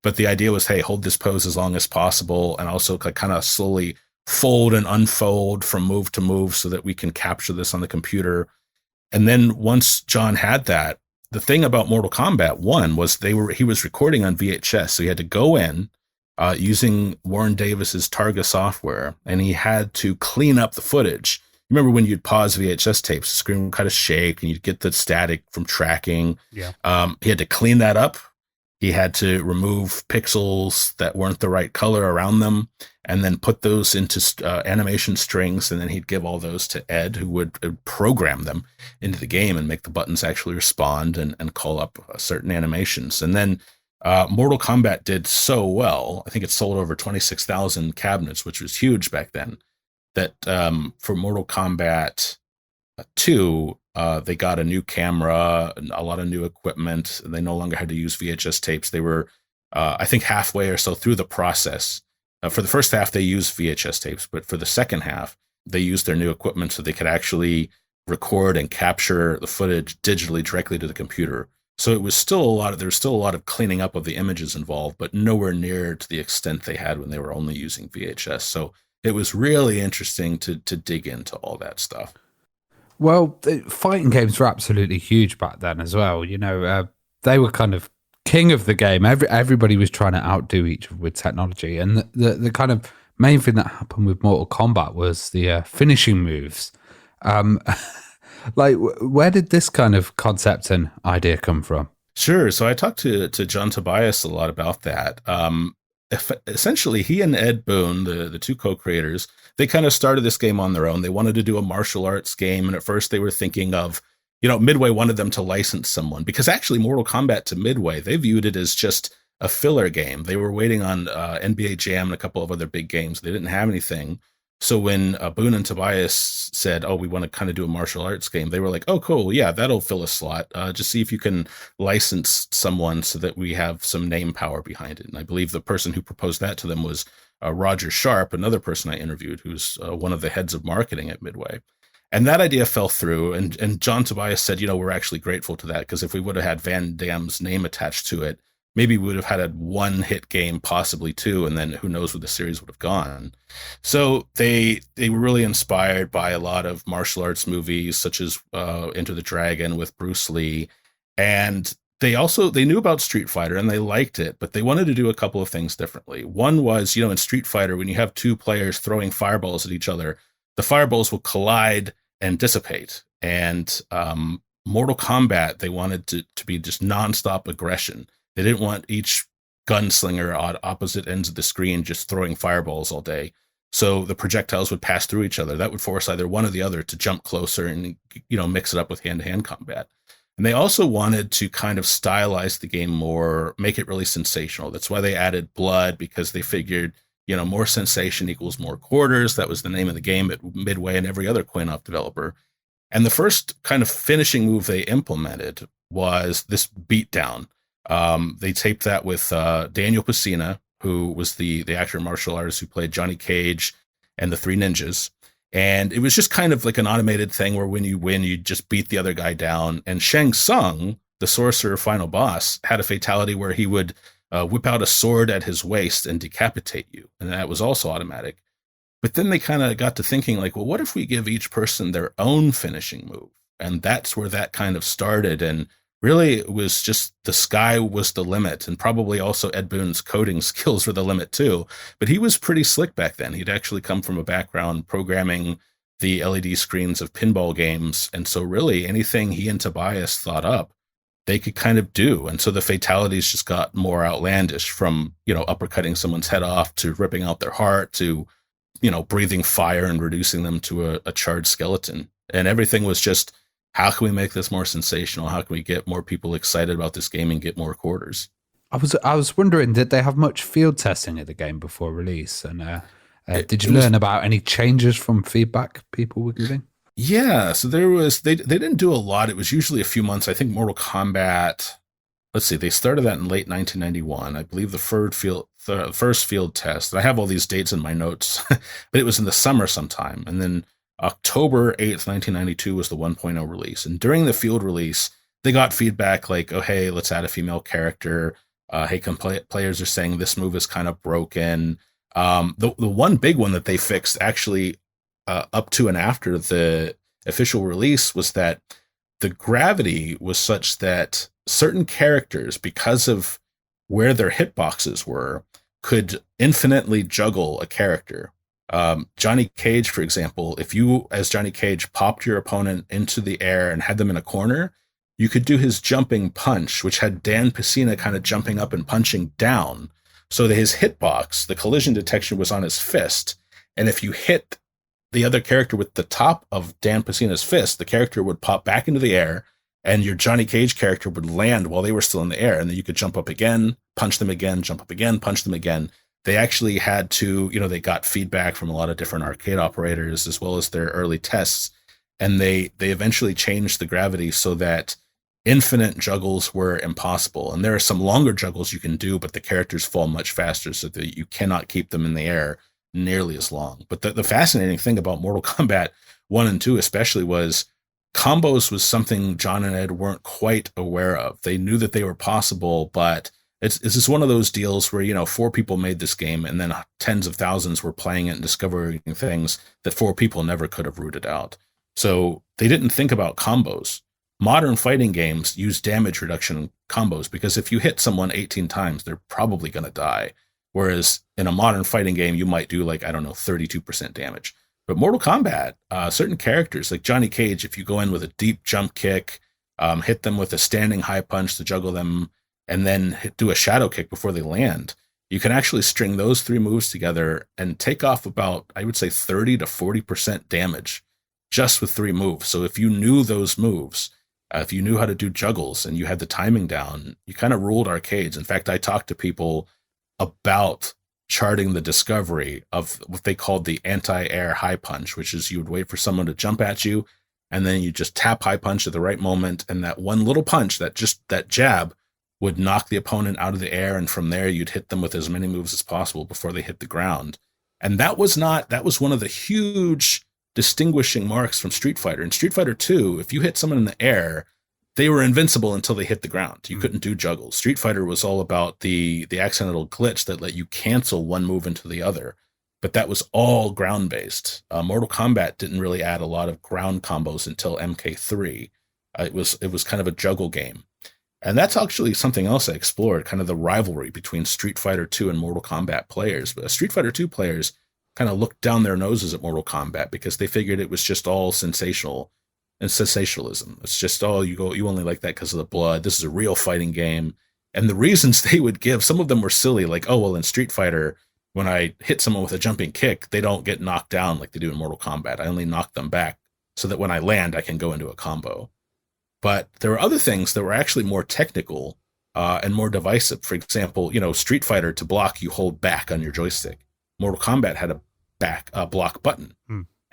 But the idea was, hey, hold this pose as long as possible, and also kind of slowly fold and unfold from move to move so that we can capture this on the computer. And then once John had that, the thing about Mortal Kombat 1 was he was recording on VHS, so he had to go in using Warren Davis's Targa software, and he had to clean up the footage. Remember when you'd pause VHS tapes, the screen would kind of shake and you'd get the static from tracking. Yeah. He had to clean that up. He had to remove pixels that weren't the right color around them, and then put those into animation strings. And then he'd give all those to Ed, who would program them into the game and make the buttons actually respond and call up certain animations. And then Mortal Kombat did so well. I think it sold over 26,000 cabinets, which was huge back then, that for Mortal Kombat 2, they got a new camera, a lot of new equipment, and they no longer had to use VHS tapes. They were, I think, halfway or so through the process. For the first half, they used VHS tapes, but for the second half, they used their new equipment so they could actually record and capture the footage digitally directly to the computer. So it was still there was still a lot of cleaning up of the images involved, but nowhere near to the extent they had when they were only using VHS. So it was really interesting to dig into all that stuff. Well, fighting games were absolutely huge back then as well. They were kind of king of the game. Everybody was trying to outdo each other with technology. And the kind of main thing that happened with Mortal Kombat was the finishing moves. Where did this kind of concept and idea come from? Sure. So I talked to John Tobias a lot about that. Essentially, he and Ed Boon, the two co-creators, they kind of started this game on their own. They wanted to do a martial arts game. And at first they were thinking of, Midway wanted them to license someone, because actually Mortal Kombat to Midway, they viewed it as just a filler game. They were waiting on NBA Jam and a couple of other big games. They didn't have anything. So when Boon and Tobias said, we want to kind of do a martial arts game, they were like, oh, cool. Yeah, that'll fill a slot. Just see if you can license someone so that we have some name power behind it. And I believe the person who proposed that to them was Roger Sharp, another person I interviewed, who's one of the heads of marketing at Midway. And that idea fell through. And John Tobias said, we're actually grateful to that, because if we would have had Van Damme's name attached to it, maybe we would have had a one hit game, possibly two, and then who knows where the series would have gone. So they were really inspired by a lot of martial arts movies, such as Enter the Dragon with Bruce Lee. And they knew about Street Fighter and they liked it, but they wanted to do a couple of things differently. One was, in Street Fighter, when you have two players throwing fireballs at each other, the fireballs will collide and dissipate. And Mortal Kombat, they wanted to be just nonstop aggression. They didn't want each gunslinger on opposite ends of the screen just throwing fireballs all day. So the projectiles would pass through each other. That would force either one or the other to jump closer and, mix it up with hand-to-hand combat. And they also wanted to kind of stylize the game more, make it really sensational. That's why they added blood, because they figured, more sensation equals more quarters. That was the name of the game at Midway and every other coin-op developer. And the first kind of finishing move they implemented was this beatdown. They taped that with Daniel Pesina, who was the actor and martial artist who played Johnny Cage and the Three Ninjas. And it was just kind of like an automated thing where when you win, you just beat the other guy down. And Shang Tsung, the sorcerer final boss, had a fatality where he would whip out a sword at his waist and decapitate you. And that was also automatic. But then they kind of got to thinking like, well, what if we give each person their own finishing move? And that's where that kind of started. And really, it was just the sky was the limit. And probably also Ed Boon's coding skills were the limit too. But he was pretty slick back then. He'd actually come from a background programming the LED screens of pinball games. And so really anything he and Tobias thought up, they could kind of do. And so the fatalities just got more outlandish, from, uppercutting someone's head off to ripping out their heart to, breathing fire and reducing them to a charred skeleton. And everything was just, how can we make this more sensational? How can we get more people excited about this game and get more quarters? I was wondering, did they have much field testing of the game before release? And did you learn about any changes from feedback people were giving? Yeah, so there was, they didn't do a lot. It was usually a few months. I think Mortal Kombat, let's see, they started that in late 1991. I believe the first field test, and I have all these dates in my notes, but it was in the summer sometime. And then October 8th, 1992 was the 1.0 release. And during the field release, they got feedback like, oh, hey, let's add a female character. Hey, players are saying this move is kind of broken. The one big one that they fixed actually up to and after the official release was that the gravity was such that certain characters, because of where their hitboxes were, could infinitely juggle a character. Johnny Cage, for example, if you, as Johnny Cage, popped your opponent into the air and had them in a corner, you could do his jumping punch, which had Dan Pesina kind of jumping up and punching down. So that his hitbox, the collision detection, was on his fist. And if you hit the other character with the top of Dan Pesina's fist, the character would pop back into the air, and your Johnny Cage character would land while they were still in the air. And then you could jump up again, punch them again, jump up again, punch them again. They actually had to, they got feedback from a lot of different arcade operators as well as their early tests. And they eventually changed the gravity so that infinite juggles were impossible. And there are some longer juggles you can do, but the characters fall much faster so that you cannot keep them in the air nearly as long. But the fascinating thing about Mortal Kombat 1 and 2 especially was combos was something John and Ed weren't quite aware of. They knew that they were possible, but it's just one of those deals where, 4 people made this game and then tens of thousands were playing it and discovering things that 4 people never could have rooted out. So they didn't think about combos. Modern fighting games use damage reduction combos because if you hit someone 18 times, they're probably going to die. Whereas in a modern fighting game, you might do 32% damage. But Mortal Kombat, certain characters like Johnny Cage, if you go in with a deep jump kick, hit them with a standing high punch to juggle them, and then do a shadow kick before they land, you can actually string those 3 moves together and take off about, I would say, 30 to 40% damage just with 3 moves. So if you knew those moves, if you knew how to do juggles and you had the timing down, you kind of ruled arcades. In fact, I talked to people about charting the discovery of what they called the anti-air high punch, which is you would wait for someone to jump at you, and then you just tap high punch at the right moment, and that one little punch, that jab, would knock the opponent out of the air, and from there you'd hit them with as many moves as possible before they hit the ground. And that was one of the huge distinguishing marks from Street Fighter. In Street Fighter 2, if you hit someone in the air, they were invincible until they hit the ground. You couldn't do juggles. Street Fighter was all about the accidental glitch that let you cancel one move into the other. But that was all ground-based. Mortal Kombat didn't really add a lot of ground combos until MK3. It was kind of a juggle game. And that's actually something else I explored, kind of the rivalry between Street Fighter 2 and Mortal Kombat players. But Street Fighter 2 players kind of looked down their noses at Mortal Kombat because they figured it was just all sensational and sensationalism. It's just, you only like that because of the blood. This is a real fighting game. And the reasons they would give, some of them were silly, like, in Street Fighter, when I hit someone with a jumping kick, they don't get knocked down like they do in Mortal Kombat. I only knock them back so that when I land, I can go into a combo. But there were other things that were actually more technical and more divisive. For example, Street Fighter, to block, you hold back on your joystick. Mortal Kombat had a block button.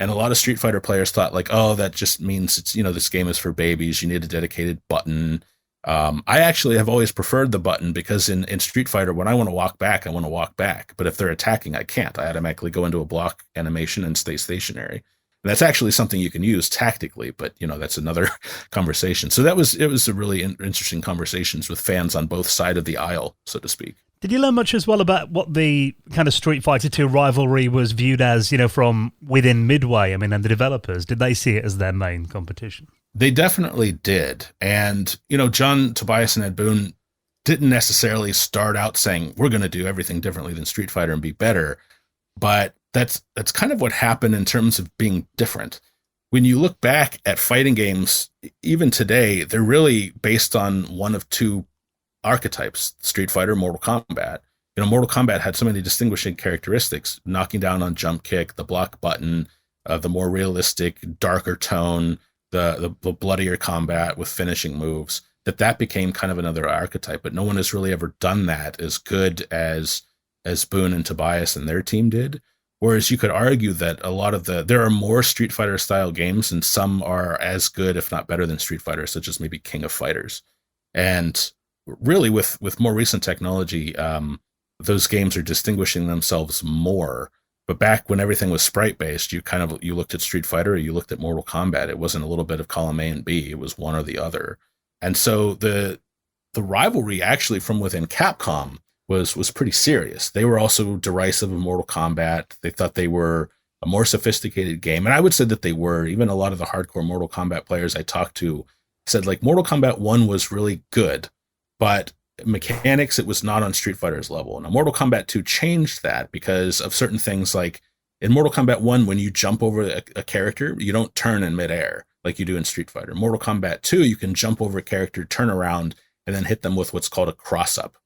And a lot of Street Fighter players thought like, oh, that just means it's, this game is for babies. You need a dedicated button. I actually have always preferred the button because in Street Fighter, when I want to walk back, I want to walk back. But if they're attacking, I can't. I automatically go into a block animation and stay stationary. And that's actually something you can use tactically, but that's another conversation. So it was a really interesting conversations with fans on both sides of the aisle, so to speak. Did you learn much as well about what the kind of Street Fighter 2 rivalry was viewed as, from within Midway? I mean, and the developers, did they see it as their main competition? They definitely did. And, John Tobias and Ed Boon didn't necessarily start out saying, we're going to do everything differently than Street Fighter and be better. But that's kind of what happened in terms of being different. When you look back at fighting games, even today, they're really based on one of two archetypes: Street Fighter, Mortal Kombat. Mortal Kombat had so many distinguishing characteristics: knocking down on jump kick, the block button, the more realistic, darker tone, the bloodier combat with finishing moves, that became kind of another archetype. But no one has really ever done that as good as Boon and Tobias and their team did. Whereas you could argue that there are more Street Fighter style games, and some are as good, if not better than Street Fighter, such as maybe King of Fighters. And really with more recent technology, those games are distinguishing themselves more. But back when everything was sprite based, you looked at Street Fighter or you looked at Mortal Kombat. It wasn't a little bit of column A and B. It was one or the other. And so the rivalry actually from within Capcom was pretty serious. They were also derisive of Mortal Kombat. They thought they were a more sophisticated game. And I would say that they were. Even a lot of the hardcore Mortal Kombat players I talked to said like Mortal Kombat 1 was really good, but mechanics, it was not on Street Fighter's level. Now, Mortal Kombat 2 changed that because of certain things. Like in Mortal Kombat 1, when you jump over a character, you don't turn in midair like you do in Street Fighter. Mortal Kombat 2, you can jump over a character, turn around, and then hit them with what's called a cross-up.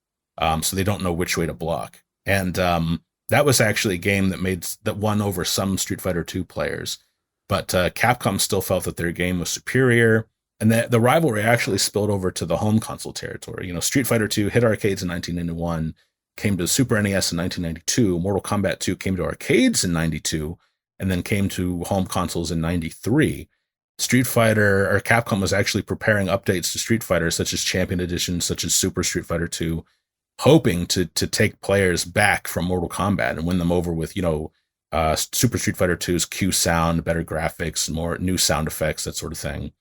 So they don't know which way to block. And that was actually a game that won over some Street Fighter 2 players. But Capcom still felt that their game was superior. And the rivalry actually spilled over to the home console territory. Street Fighter 2 hit arcades in 1991, came to Super NES in 1992. Mortal Kombat 2 came to arcades in 92, and then came to home consoles in 93. Capcom was actually preparing updates to Street Fighter, such as Champion Edition, such as Super Street Fighter 2, hoping to take players back from Mortal Kombat and win them over with, Super Street Fighter 2's Q sound, better graphics, more new sound effects, that sort of thing.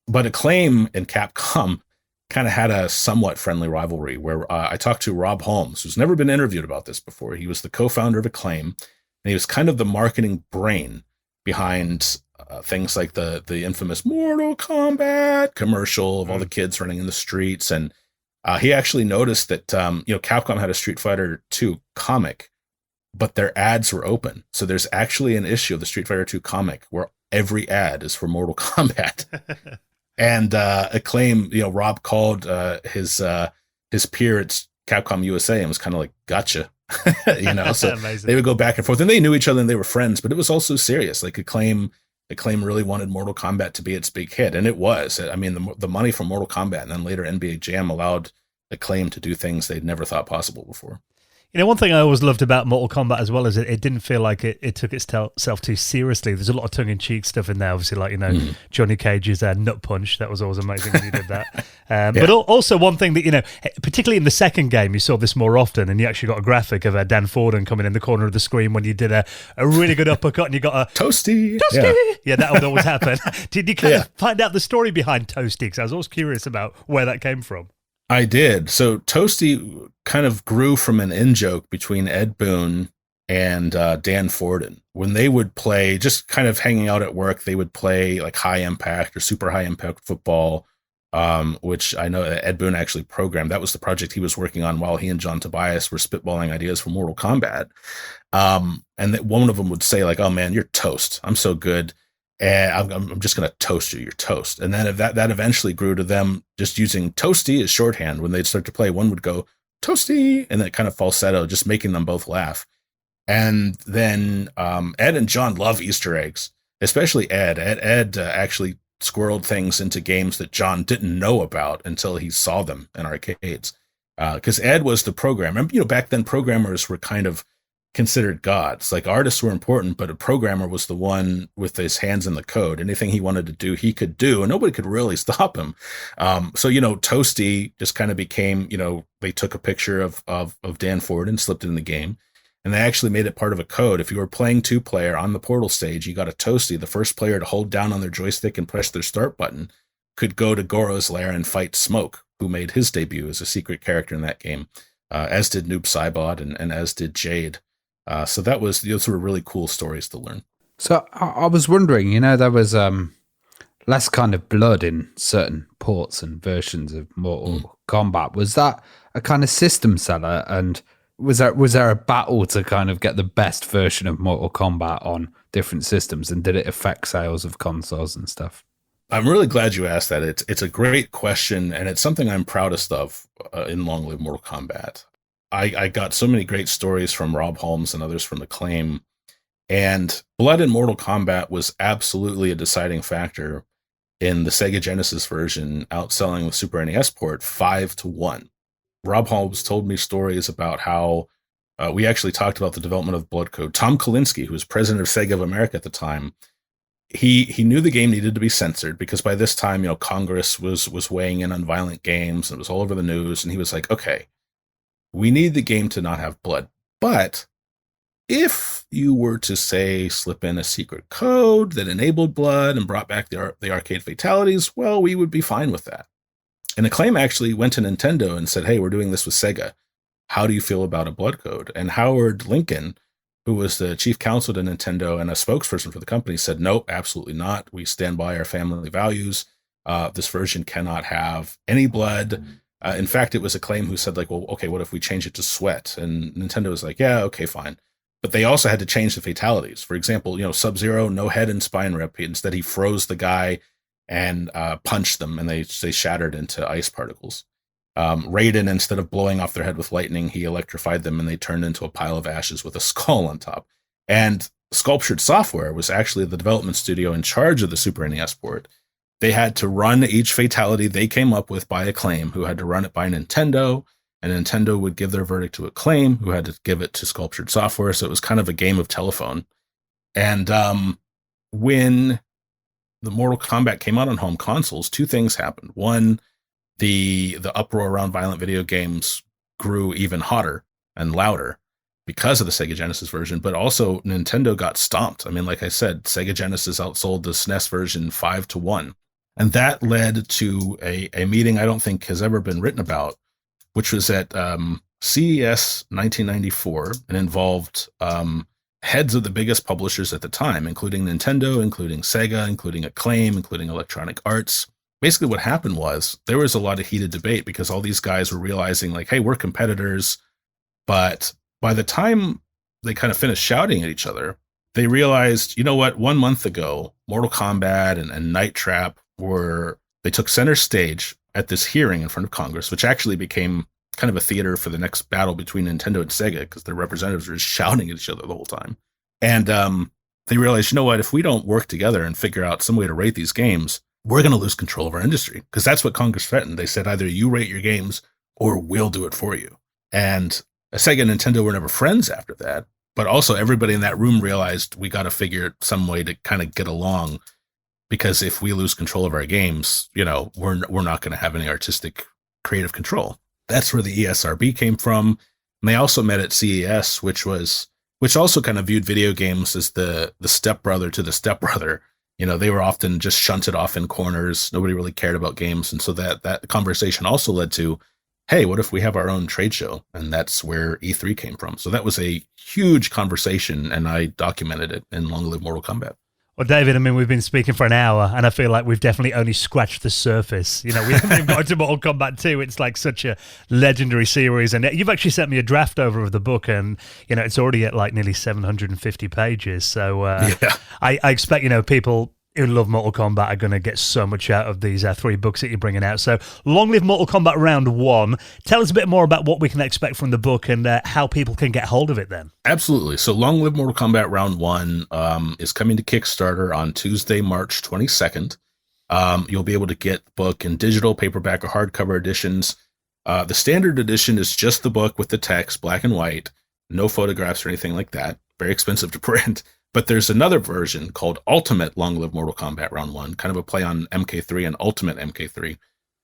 But Acclaim and Capcom kind of had a somewhat friendly rivalry where I talked to Rob Holmes, who's never been interviewed about this before. He was the co-founder of Acclaim, and he was kind of the marketing brain behind things like the infamous Mortal Kombat commercial of all the kids running in the streets. And he actually noticed that, Capcom had a Street Fighter 2 comic, but their ads were open. So there's actually an issue of the Street Fighter 2 comic where every ad is for Mortal Kombat. And Acclaim, Rob called his peer at Capcom USA and was kind of like, gotcha. So they would go back and forth, and they knew each other and they were friends, but it was also serious. Like Acclaim really wanted Mortal Kombat to be its big hit, and it was. I mean, the money from Mortal Kombat and then later NBA Jam allowed Acclaim to do things they'd never thought possible before. One thing I always loved about Mortal Kombat as well is it didn't feel like it took itself too seriously. There's a lot of tongue-in-cheek stuff in there, obviously, like, Johnny Cage's nut punch. That was always amazing when he did that. But also one thing that, particularly in the second game, you saw this more often, and you actually got a graphic of Dan Forden coming in the corner of the screen when you did a really good uppercut, and you got a... Toasty! Yeah, that would always happen. Did you kind of find out the story behind Toasty? Because I was always curious about where that came from. I did. So Toasty kind of grew from an in-joke between Ed Boon and Dan Forden. When they would play, just kind of hanging out at work, they would play like high impact or super high impact football, which I know Ed Boon actually programmed. That was the project he was working on while he and John Tobias were spitballing ideas for Mortal Kombat. And that one of them would say like, oh man, you're toast. I'm so good. And I'm just going to toast you. You're toast. And then that eventually grew to them just using Toasty as shorthand. When they'd start to play, one would go Toasty, and that kind of falsetto, just making them both laugh. And then Ed and John love Easter eggs, especially Ed. Ed actually squirreled things into games that John didn't know about until he saw them in arcades. Because Ed was the programmer. And, back then programmers were kind of considered gods. Like, artists were important, but a programmer was the one with his hands in the code. Anything he wanted to do, he could do, and nobody could really stop him. So Toasty just kind of became, they took a picture of Dan Ford and slipped it in the game. And they actually made it part of a code. If you were playing 2-player on the Portal stage, you got a Toasty. The first player to hold down on their joystick and press their start button could go to Goro's lair and fight Smoke, who made his debut as a secret character in that game, as did Noob Saibot and as did Jade. So those were really cool stories to learn. So I was wondering, there was less kind of blood in certain ports and versions of Mortal Kombat. Was that a kind of system seller? And was there a battle to kind of get the best version of Mortal Kombat on different systems? And did it affect sales of consoles and stuff? I'm really glad you asked that. It's a great question, and it's something I'm proudest of in Long Live Mortal Kombat. I got so many great stories from Rob Holmes and others from Acclaim, and blood in Mortal Kombat was absolutely a deciding factor in the Sega Genesis version outselling the Super NES port 5-1. Rob Holmes told me stories about how we actually talked about the development of Blood Code. Tom Kalinske, who was president of Sega of America at the time, he knew the game needed to be censored because by this time, Congress was weighing in on violent games. And it was all over the news. And he was like, okay, we need the game to not have blood. But if you were to, say, slip in a secret code that enabled blood and brought back the arcade fatalities, well, we would be fine with that. And Acclaim actually went to Nintendo and said, hey, we're doing this with Sega. How do you feel about a blood code? And Howard Lincoln, who was the chief counsel to Nintendo and a spokesperson for the company, said, nope, absolutely not. We stand by our family values. This version cannot have any blood. In fact, it was Acclaim who said, like, well, okay, what if we change it to sweat? And Nintendo was like, yeah, okay, fine. But they also had to change the fatalities. For example, Sub-Zero, no head and spine rip. Instead, he froze the guy and punched them, and they shattered into ice particles. Raiden, instead of blowing off their head with lightning, he electrified them, and they turned into a pile of ashes with a skull on top. And Sculptured Software was actually the development studio in charge of the Super NES port. They had to run each fatality they came up with by Acclaim, who had to run it by Nintendo, and Nintendo would give their verdict to Acclaim, who had to give it to Sculptured Software. So it was kind of a game of telephone. And when the Mortal Kombat came out on home consoles, two things happened. One, the uproar around violent video games grew even hotter and louder because of the Sega Genesis version, but also Nintendo got stomped. I mean, like I said, Sega Genesis outsold the SNES version 5-1. And that led to a meeting I don't think has ever been written about, which was at CES 1994 and involved heads of the biggest publishers at the time, including Nintendo, including Sega, including Acclaim, including Electronic Arts. Basically what happened was there was a lot of heated debate because all these guys were realizing, like, hey, we're competitors. But by the time they kind of finished shouting at each other, they realized, you know what, 1 month ago, Mortal Kombat and Night Trap they took center stage at this hearing in front of Congress, which actually became kind of a theater for the next battle between Nintendo and Sega because their representatives were just shouting at each other the whole time. And they realized, you know what, if we don't work together and figure out some way to rate these games, we're going to lose control of our industry, because that's what Congress threatened. They said either you rate your games or we'll do it for you. And Sega and Nintendo were never friends after that. But also everybody in that room realized we got to figure some way to kind of get along, because if we lose control of our games, we're not going to have any artistic creative control. That's where the ESRB came from. And they also met at CES, which also kind of viewed video games as the stepbrother to the stepbrother. They were often just shunted off in corners. Nobody really cared about games. And so that conversation also led to, hey, what if we have our own trade show? And that's where E3 came from. So that was a huge conversation, and I documented it in Long Live Mortal Kombat. Well, David, I mean, we've been speaking for an hour, and I feel like we've definitely only scratched the surface. We haven't even got into Mortal Kombat 2. It's like such a legendary series, and you've actually sent me a draft over of the book, and, it's already at like nearly 750 pages. So yeah. I expect, people who love Mortal Kombat are going to get so much out of these 3 books that you're bringing out. So Long Live Mortal Kombat Round 1. Tell us a bit more about what we can expect from the book and how people can get hold of it then. Absolutely. So Long Live Mortal Kombat Round 1 is coming to Kickstarter on Tuesday, March 22nd. You'll be able to get the book in digital, paperback, or hardcover editions. The standard edition is just the book with the text, black and white, no photographs or anything like that. Very expensive to print. But there's another version called Ultimate Long Live Mortal Kombat Round 1, kind of a play on MK3 and Ultimate MK3,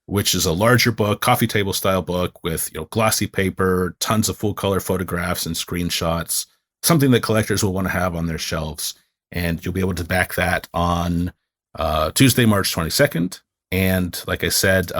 which is a larger book, coffee table style book with glossy paper, tons of full color photographs and screenshots, something that collectors will want to have on their shelves. And you'll be able to back that on Tuesday, March 22nd. And like I said,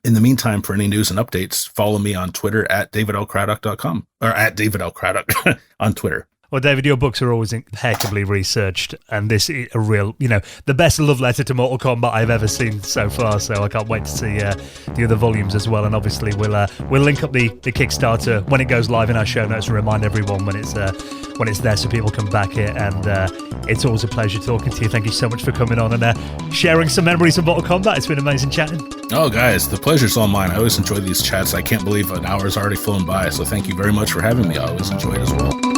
in the meantime, for any news and updates, follow me on Twitter at davidlcraddock.com or at David L Craddock on Twitter. Well, David, your books are always impeccably researched, and this is a real, the best love letter to Mortal Kombat I've ever seen so far. So I can't wait to see the other volumes as well. And obviously, we'll link up the Kickstarter when it goes live in our show notes and remind everyone when it's there so people can back it. And it's always a pleasure talking to you. Thank you so much for coming on and sharing some memories of Mortal Kombat. It's been amazing chatting. Oh, guys, the pleasure's all mine. I always enjoy these chats. I can't believe an hour's already flown by. So thank you very much for having me. I always enjoy it as well.